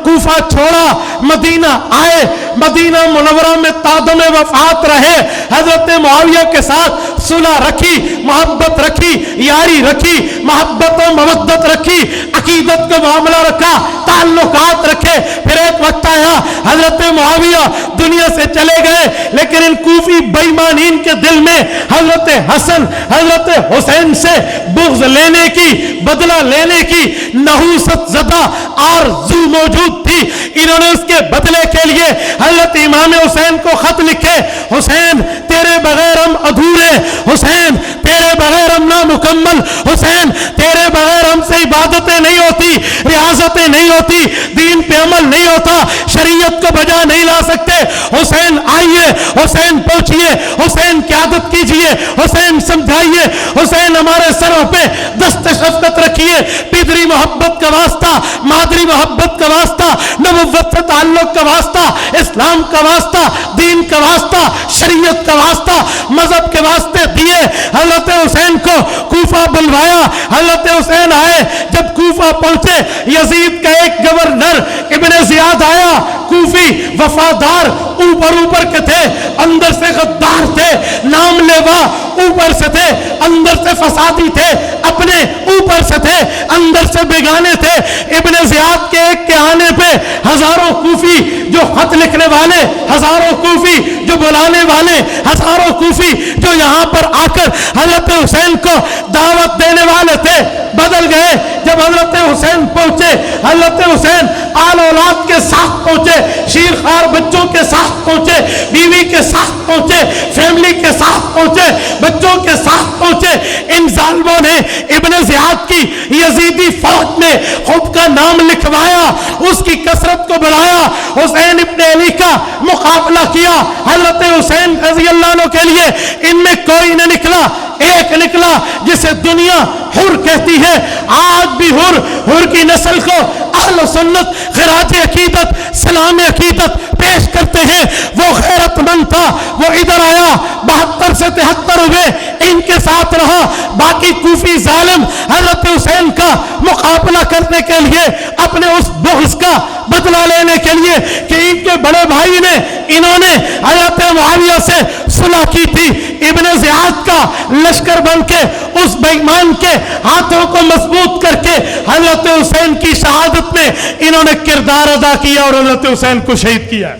کوفہ چھوڑا، مدینہ آئے، مدینہ منورہ میں تادم وفات رہے، حضرت معاویہ کے ساتھ صلح رکھی، محبت رکھی، یاری رکھی، محبت و مودت رکھی، عقیدت کا معاملہ رکھا، تعلقات رکھے۔ پھر ایک وقت آیا حضرت معاویہ دنیا سے چلے گئے، لیکن ان کوفی بے ایمانین کے دل میں حضرت حسن، حضرت حسین سے بغض لینے کی، بدلہ لینے کی نحوست زدہ آرزو موجود تھی۔ انہوں نے اس کے بدلے کے لیے حضرت امام حسین کو خط لکھے، حسین تیرے بغیر ہم ادھورے، حسین تیرے بغیر ہم نامکمل، حسین تیرے بغیر ہم سے عبادتیں نہیں ہوتی، ریاضتیں نہیں ہوتی، دین پہ عمل نہیں ہوتا، شریعت کو بجا نہیں لا سکتے۔ حسین آئیے، حسین پہنچیے، حسین قیادت کیجئے، حسین سمجھائیے، حسین ہمارے سروں پہ دست شفقت رکھیے۔ پدری محبت کا واسطہ، مادری محبت کا واسطہ، نبوت سے تعلق کا واسطہ، اسلام کا واسطہ، دین کا واسطہ، شریعت کا واسطہ، مذہب کے واسطے دیے۔ حضرت حسین کو کوفہ بلوایا، حضرت حسین آئے، جب کوفہ پہنچے یزید کا ایک گورنر ابن زیاد آیا، کوفی وفادار، اوپر کے تھے، اندر سے غدار تھے، نام لیوا اوپر سے تھے، اندر سے فسادی تھے، اپنے اوپر سے تھے، اندر سے بیگانے تھے۔ ابن زیاد کے ایک کے آنے پہ ہزاروں کوفی جو خط لکھنے والے، ہزاروں کوفی جو بلانے والے، ہزاروں کوفی جو یہاں پر آ کر حضرت حسین کو دعوت دینے والے تھے، بدل گئے۔ جب حضرت حسین پہنچے، حضرت حسین آل اولاد کے ساتھ پہنچے، شیرخوار بچوں کے ساتھ پہنچے، بیوی کے ساتھ پہنچے، فیملی کے ساتھ پہنچے، بچوں کے ساتھ پہنچے۔ ان ظالموں نے ابن زیاد کی یزیدی فوج میں خود کا نام لکھوایا، اس کی کثرت کو بڑھایا، حسین ابن علی کا مقابلہ کیا۔ حضرت حسین رضی اللہ عنہ کے لیے ان میں کوئی نہ نکلا، ایک نکلا جسے دنیا حر کہتی ہے۔ آج بھی حر کی نسل کو اہل سنت خراج عقیدت، سلام عقیدت پیش کرتے ہیں۔ وہ غیرت مند تھا، وہ ادھر آیا، 72 سے 73 ہوئے، ان کے ساتھ رہا۔ باقی کوفی ظالم حضرت حسین کا مقابلہ کرنے کے لیے، اپنے اس بغض کا بدلہ لینے کے لیے کہ ان کے بڑے بھائی نے، انہوں نے حضرت معاویہ سے صلح کی تھی، ابن زیاد کا لشکر بن کے اس بے ایمان کے ہاتھوں کو مضبوط کر کے حضرت حسین کی شہادت میں انہوں نے کردار ادا کیا اور حضرت حسین کو شہید کیا۔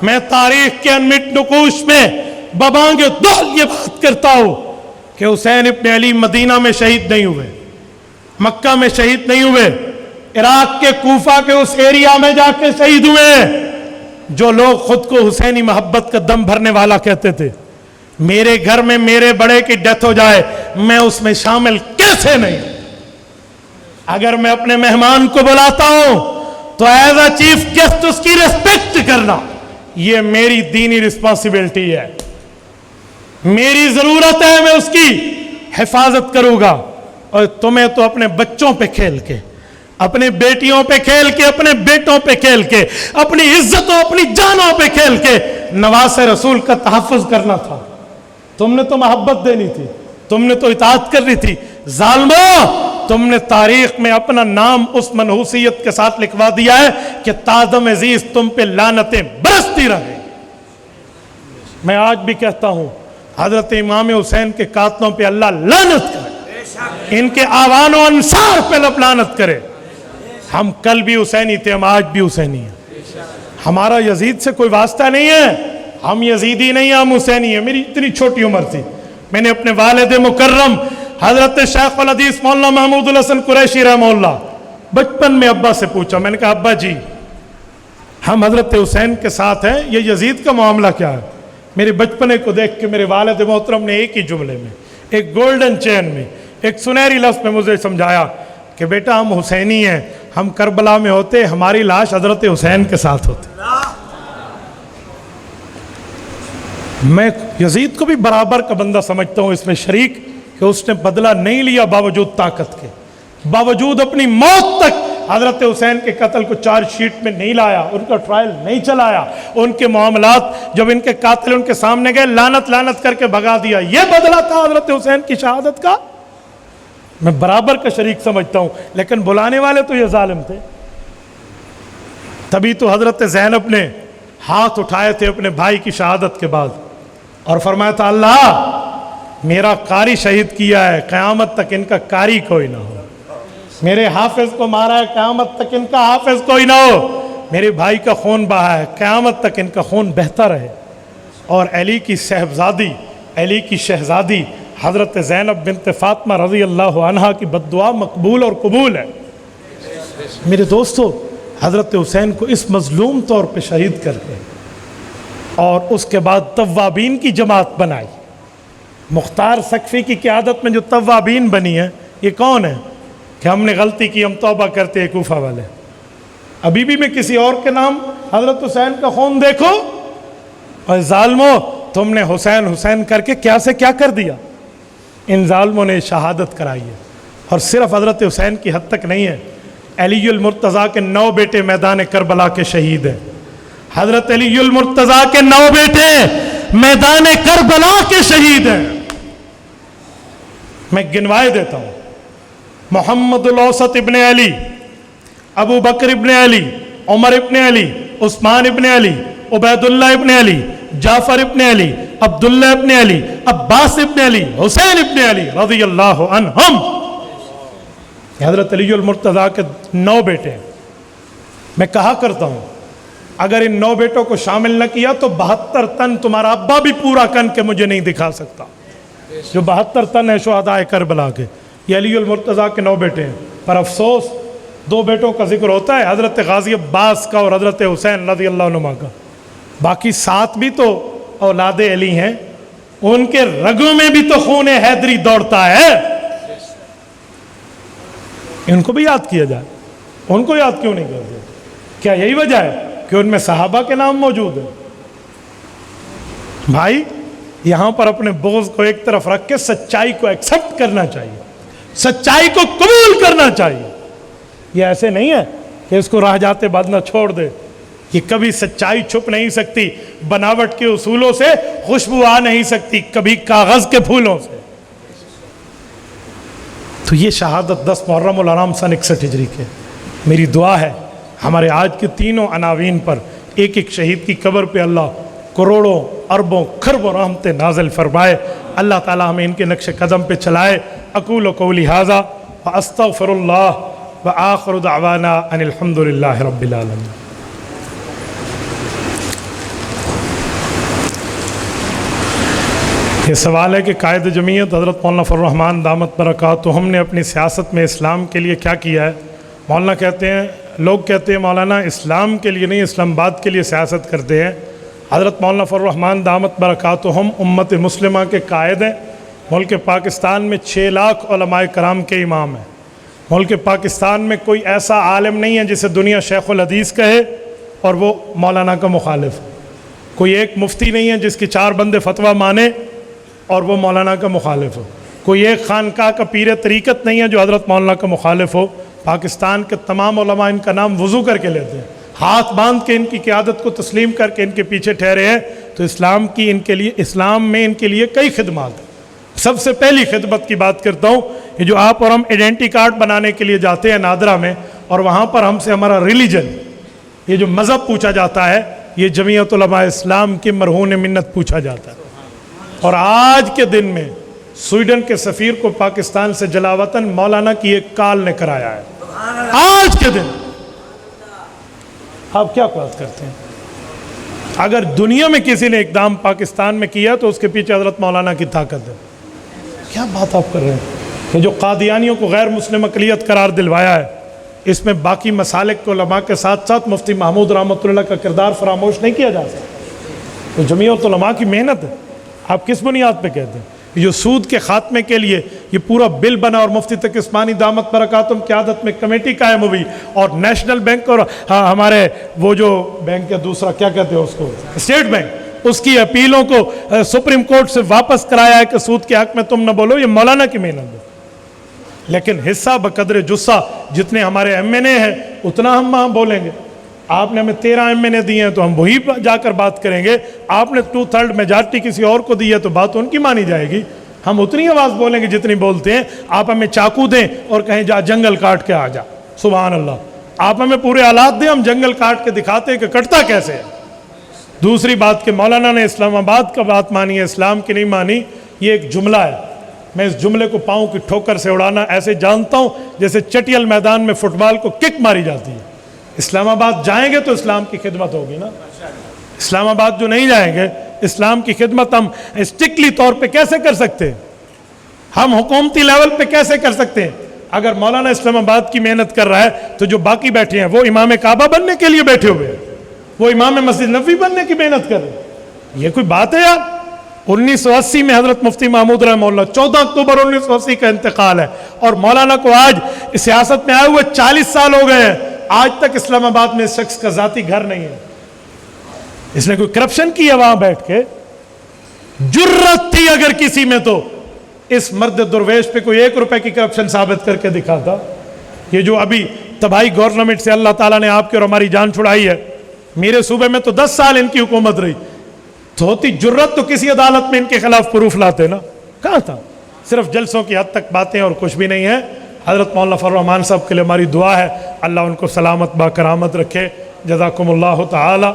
میں تاریخ کے انمٹ نقوش میں ببانگ دول یہ بات کرتا ہوں کہ حسین ابن علی مدینہ میں شہید نہیں ہوئے، مکہ میں شہید نہیں ہوئے، عراق کے کوفہ کے اس ایریا میں جا کے شہید ہوئے۔ جو لوگ خود کو حسینی محبت کا دم بھرنے والا کہتے تھے، میرے گھر میں میرے بڑے کی ڈیتھ ہو جائے میں اس میں شامل کیسے نہیں؟ اگر میں اپنے مہمان کو بلاتا ہوں تو ایز اے چیف گیسٹ اس کی ریسپیکٹ کرنا، یہ میری دینی رسپانسبلٹی ہے، میری ضرورت ہے، میں اس کی حفاظت کروں گا۔ اور تمہیں تو اپنے بچوں پہ کھیل کے، اپنے بیٹیوں پہ کھیل کے، اپنے بیٹوں پہ کھیل کے، اپنی عزتوں، اپنی جانوں پہ کھیل کے نواز رسول کا تحفظ کرنا تھا۔ تم نے تو محبت دینی تھی، تم نے تو اطاعت کرنی تھی۔ ظالموں، تم نے تاریخ میں اپنا نام اس منحوسیت کے ساتھ لکھوا دیا ہے کہ تادم عزیز تم پہ لعنتیں برستی رہے۔ میں آج بھی کہتا ہوں، حضرت امام حسین کے قاتلوں پہ اللہ لعنت کرے، ان کے آوان و انصار پہ لعنت کرے۔ ہم کل بھی حسینی تھے، ہم آج بھی حسینی ہیں، ہمارا یزید سے کوئی واسطہ نہیں ہے، ہم یزیدی نہیں ہیں، ہم حسینی ہیں۔ میری اتنی چھوٹی عمر تھی، میں نے اپنے والد مکرم حضرت شیخ الحدیث مولانا محمود الحسن قریشی رحمہ اللہ بچپن میں ابا سے پوچھا، میں نے کہا ابا جی ہم حضرت حسین کے ساتھ ہیں، یہ یزید کا معاملہ کیا ہے؟ میرے بچپنے کو دیکھ کے میرے والد محترم نے ایک ہی جملے میں، ایک گولڈن چین میں، ایک سنہری لفظ میں مجھے سمجھایا کہ بیٹا ہم حسینی ہیں، ہم کربلا میں ہوتے ہماری لاش حضرت حسین کے ساتھ ہوتی۔ میں یزید کو بھی برابر کا بندہ سمجھتا ہوں اس میں شریک، کہ اس نے بدلہ نہیں لیا باوجود طاقت کے، باوجود اپنی موت تک حضرت حسین کے قتل کو چارج شیٹ میں نہیں لایا، ان کا ٹرائل نہیں چلایا، ان کے معاملات جب ان کے قاتل ان کے سامنے گئے لعنت لعنت کر کے بھگا دیا۔ یہ بدلہ تھا حضرت حسین کی شہادت کا، میں برابر کا شریک سمجھتا ہوں، لیکن بلانے والے تو یہ ظالم تھے۔ تبھی تو حضرت زینب نے ہاتھ اٹھائے تھے اپنے بھائی کی شہادت کے بعد اور فرمایا تھا اللہ میرا قاری شہید کیا ہے، قیامت تک ان کا قاری کوئی نہ ہو، میرے حافظ کو مارا ہے، قیامت تک ان کا حافظ کوئی نہ ہو، میرے بھائی کا خون بہا ہے، قیامت تک ان کا خون بہتا رہے۔ اور علی کی صاحبزادی، علی کی شہزادی حضرت زینب بنت فاطمہ رضی اللہ عنہا کی بد دعا مقبول اور قبول ہے۔ میرے دوستو حضرت حسین کو اس مظلوم طور پہ شہید کر کے اور اس کے بعد توابین کی جماعت بنائی۔ مختار سقفی کی قیادت میں جو توابین بنی ہے یہ کون ہے؟ کہ ہم نے غلطی کی ہم توبہ کرتے ہیں کوفہ والے۔ ابھی بھی میں کسی اور کے نام حضرت حسین کا خون دیکھو اور ظالمو تم نے حسین حسین کر کے کیا سے کیا کر دیا۔ ان ظالموں نے شہادت کرائی ہے، اور صرف حضرت حسین کی حد تک نہیں ہے، علی المرتضیٰ کے 9 بیٹے میدان کربلا کے شہید ہیں۔ حضرت علی المرتضیٰ کے 9 بیٹے میدان کربلا کے شہید ہیں۔ میں گنوائے دیتا ہوں، محمد الاوسط ابن علی، ابو بکر ابن علی، عمر ابن علی، عثمان ابن علی، عبید اللہ ابن علی، جعفر ابن علی، عبداللہ ابن علی، عباس ابن علی، حسین ابن علی رضی اللہ عنہم۔ حضرت علی المرتضیٰ کے 9 بیٹے ہیں۔ میں کہا کرتا ہوں اگر ان 9 بیٹوں کو شامل نہ کیا تو 72 تن تمہارا ابا بھی پورا کن کے مجھے نہیں دکھا سکتا۔ جو 72 تن ہے شہداء کربلا کے، یہ علی المرتضیٰ کے 9 بیٹے ہیں۔ پر افسوس 2 بیٹوں کا ذکر ہوتا ہے، حضرت غازی عباس کا اور حضرت حسین رضی اللہ عنہ کا، باقی 7 بھی تو اولاد علی ہیں، ان کے رگوں میں بھی تو خون حیدری دوڑتا ہے۔ ان کو بھی یاد کیا جائے، ان کو یاد کیوں نہیں کرتے؟ کیا یہی وجہ ہے کہ ان میں صحابہ کے نام موجود ہیں؟ بھائی یہاں پر اپنے بغض کو ایک طرف رکھ کے سچائی کو ایکسپٹ کرنا چاہیے، سچائی کو قبول کرنا چاہیے۔ یہ ایسے نہیں ہے کہ اس کو راہ جاتے بعد نہ چھوڑ دے، یہ کبھی سچائی چھپ نہیں سکتی، بناوٹ کے اصولوں سے خوشبو آ نہیں سکتی، کبھی کاغذ کے پھولوں سے۔ تو یہ شہادت 10 محرم الحرام سن 61 ہجری کے، میری دعا ہے ہمارے آج کے تینوں عناوین پر ایک ایک شہید کی قبر پہ اللہ کروڑوں اربوں خربوں رحمتیں نازل فرمائے، اللہ تعالی ہمیں ان کے نقش قدم پہ چلائے۔ اقول قولی ھذا واستغفر اللہ وآخر دعوانا ان الحمد للہ رب العالمین۔ یہ سوال ہے کہ قائد جمعیت حضرت مولانا فضل الرحمان دامت برکاتہم نے اپنی سیاست میں اسلام کے لیے کیا کیا ہے؟ مولانا کہتے ہیں، لوگ کہتے ہیں مولانا اسلام کے لیے نہیں اسلام آباد کے لیے سیاست کرتے ہیں۔ حضرت مولانا فضل الرحمان دامت برکاتہم امت مسلمہ کے قائد ہیں۔ ملک پاکستان میں 6 لاکھ علماء کرام کے امام ہیں۔ ملک پاکستان میں کوئی ایسا عالم نہیں ہے جسے دنیا شیخ الحدیث کہے اور وہ مولانا کا مخالف ہے۔ کوئی ایک مفتی نہیں ہے جس کی 4 بندے فتویٰ مانے اور وہ مولانا کا مخالف ہو۔ کوئی ایک خانقاہ کا پیر طریقت نہیں ہے جو حضرت مولانا کا مخالف ہو۔ پاکستان کے تمام علماء ان کا نام وضو کر کے لیتے ہیں، ہاتھ باندھ کے ان کی قیادت کو تسلیم کر کے ان کے پیچھے ٹھہرے ہیں۔ تو اسلام کی ان کے لیے، اسلام میں ان کے لیے کئی خدمات ہیں۔ سب سے پہلی خدمت کی بات کرتا ہوں، یہ جو آپ اور ہم ایڈنٹی کارڈ بنانے کے لیے جاتے ہیں نادرہ میں، اور وہاں پر ہم سے ہمارا ریلیجن، یہ جو مذہب پوچھا جاتا ہے، یہ جمعیت علماء اسلام کے مرہون منت پوچھا جاتا ہے۔ اور آج کے دن میں سویڈن کے سفیر کو پاکستان سے جلا وطن مولانا کی ایک کال نے کرایا ہے۔ آج کے دن آپ کیا بات کرتے ہیں؟ اگر دنیا میں کسی نے اقدام پاکستان میں کیا تو اس کے پیچھے حضرت مولانا کی طاقت ہے۔ کیا بات آپ کر رہے ہیں؟ کہ جو قادیانیوں کو غیر مسلم اقلیت قرار دلوایا ہے، اس میں باقی مسالک کے علماء کے ساتھ ساتھ مفتی محمود رحمۃ اللہ کا کردار فراموش نہیں کیا جا سکتا۔ تو جمعیت علماء کی محنت ہے، آپ کس بنیاد پہ کہتے ہیں؟ جو سود کے خاتمے کے لیے یہ پورا بل بنا اور مفتی تقی عثمانی دامت برکاتہم کی قیادت میں کمیٹی قائم ہوئی، اور نیشنل بینک اور ہمارے وہ جو بینک کا دوسرا کیا کہتے ہیں اس کو، اسٹیٹ بینک، اس کی اپیلوں کو سپریم کورٹ سے واپس کرایا ہے کہ سود کے حق میں تم نہ بولو۔ یہ مولانا کی محنت ہے، لیکن حصہ بقدر جسہ جتنے ہمارے ایم این اے ہیں اتنا ہم وہاں بولیں گے۔ آپ نے ہمیں 13 ایم این اے دیے ہیں تو ہم وہی جا کر بات کریں گے۔ آپ نے 2/3 میجارٹی کسی اور کو دی ہے تو بات ان کی مانی جائے گی۔ ہم اتنی آواز بولیں گے جتنی بولتے ہیں۔ آپ ہمیں چاقو دیں اور کہیں جا جنگل کاٹ کے آ جا، سبحان اللہ۔ آپ ہمیں پورے آلات دیں، ہم جنگل کاٹ کے دکھاتے ہیں کہ کٹتا کیسے ہے۔ دوسری بات کہ مولانا نے اسلام آباد کا بات مانی ہے، اسلام کی نہیں مانی، یہ ایک جملہ ہے۔ میں اس جملے کو پاؤں کی ٹھوکر سے اڑانا ایسے جانتا ہوں جیسے چٹیل میدان میں فٹ بال کو کک ماری جاتی ہے۔ اسلام آباد جائیں گے تو اسلام کی خدمت ہوگی نا۔ اسلام آباد جو نہیں جائیں گے، اسلام کی خدمت ہم اسٹرکٹلی طور پہ کیسے کر سکتے ہیں؟ ہم حکومتی لیول پہ کیسے کر سکتے ہیں؟ اگر مولانا اسلام آباد کی محنت کر رہا ہے تو جو باقی بیٹھے ہیں وہ امام کعبہ بننے کے لیے بیٹھے ہوئے ہیں، وہ امام مسجد نبوی بننے کی محنت کر رہے ہیں۔ یہ کوئی بات ہے یار؟ 1980 میں حضرت مفتی محمود رحمہ اللہ، 14 اکتوبر 1980 کا انتقال ہے، اور مولانا کو آج سیاست میں آئے ہوئے 40 سال ہو گئے ہیں، آج تک اسلام آباد میں اس شخص کا ذاتی گھر نہیں ہے۔ اس نے کوئی کرپشن کی ہے وہاں بیٹھ کے؟ جرت تھی اگر کسی میں تو اس مرد درویش پہ کوئی 1 روپے کی کرپشن ثابت کر کے دکھاتا۔ یہ جو ابھی تباہی گورنمنٹ سے اللہ تعالیٰ نے آپ کی اور ہماری جان چھڑائی ہے، میرے صوبے میں تو 10 سال ان کی حکومت رہی، تو ہوتی جرت تو کسی عدالت میں ان کے خلاف پروف لاتے نا، کہاں تھا؟ صرف جلسوں کی حد تک باتیں اور کچھ بھی نہیں ہے۔ حضرت مولانا فضل الرحمان صاحب کے لیے ہماری دعا ہے، اللہ ان کو سلامت با کرامت رکھے، جزاکم اللہ تعالی۔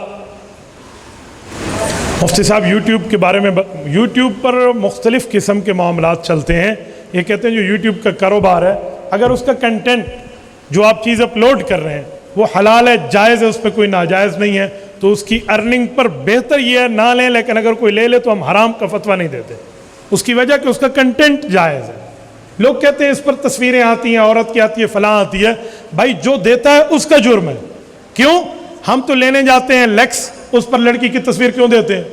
مفتی صاحب یوٹیوب کے بارے میں، یوٹیوب پر مختلف قسم کے معاملات چلتے ہیں۔ یہ کہتے ہیں جو یوٹیوب کا کاروبار ہے، اگر اس کا کنٹینٹ جو آپ چیز اپلوڈ کر رہے ہیں وہ حلال ہے، جائز ہے، اس پہ کوئی ناجائز نہیں ہے، تو اس کی ارننگ پر بہتر یہ ہے نہ لیں، لیکن اگر کوئی لے لے تو ہم حرام کا فتویٰ نہیں دیتے، اس کی وجہ کہ اس کا کنٹینٹ جائز ہے۔ لوگ کہتے ہیں اس پر تصویریں آتی ہیں، عورت کی آتی ہے، فلاں آتی ہے، بھائی جو دیتا ہے اس کا جرم ہے۔ کیوں؟ ہم تو لینے جاتے ہیں لیکس، اس پر لڑکی کی تصویر کیوں دیتے ہیں؟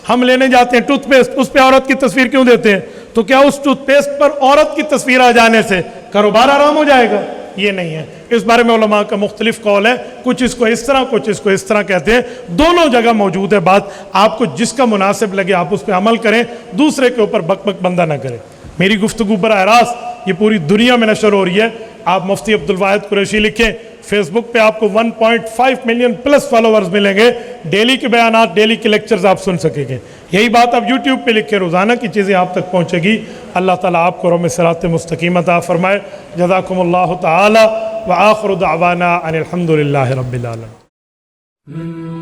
ہم لینے جاتے ہیں ٹوتھ پیسٹ، اس پہ عورت کی تصویر کیوں دیتے ہیں؟ تو کیا اس ٹوتھ پیسٹ پر عورت کی تصویر آ جانے سے کاروبار حرام ہو جائے گا؟ یہ نہیں ہے۔ اس بارے میں علماء کا مختلف قول ہے، کچھ اس کو اس طرح، کچھ اس کو اس طرح کہتے ہیں، دونوں جگہ موجود ہے بات۔ آپ کو جس کا مناسب لگے آپ اس پہ عمل کریں، دوسرے کے اوپر بک بک بندہ نہ کریں۔ میری گفتگو براہ راست یہ پوری دنیا میں نشر ہو رہی ہے۔ آپ مفتی عبدالواحد قریشی لکھیں، فیس بک پہ آپ کو 1.5 ملین پلس فالوورز ملیں گے، ڈیلی کے بیانات، ڈیلی کے لیکچرز آپ سن سکیں گے۔ یہی بات آپ یوٹیوب پہ لکھیں، روزانہ کی چیزیں آپ تک پہنچے گی۔ اللہ تعالیٰ آپ کو رحم صراط مستقیم عطا فرمائے۔ جزاکم اللہ تعالی، وآخر دعوانا ان الحمد للہ رب العالمین۔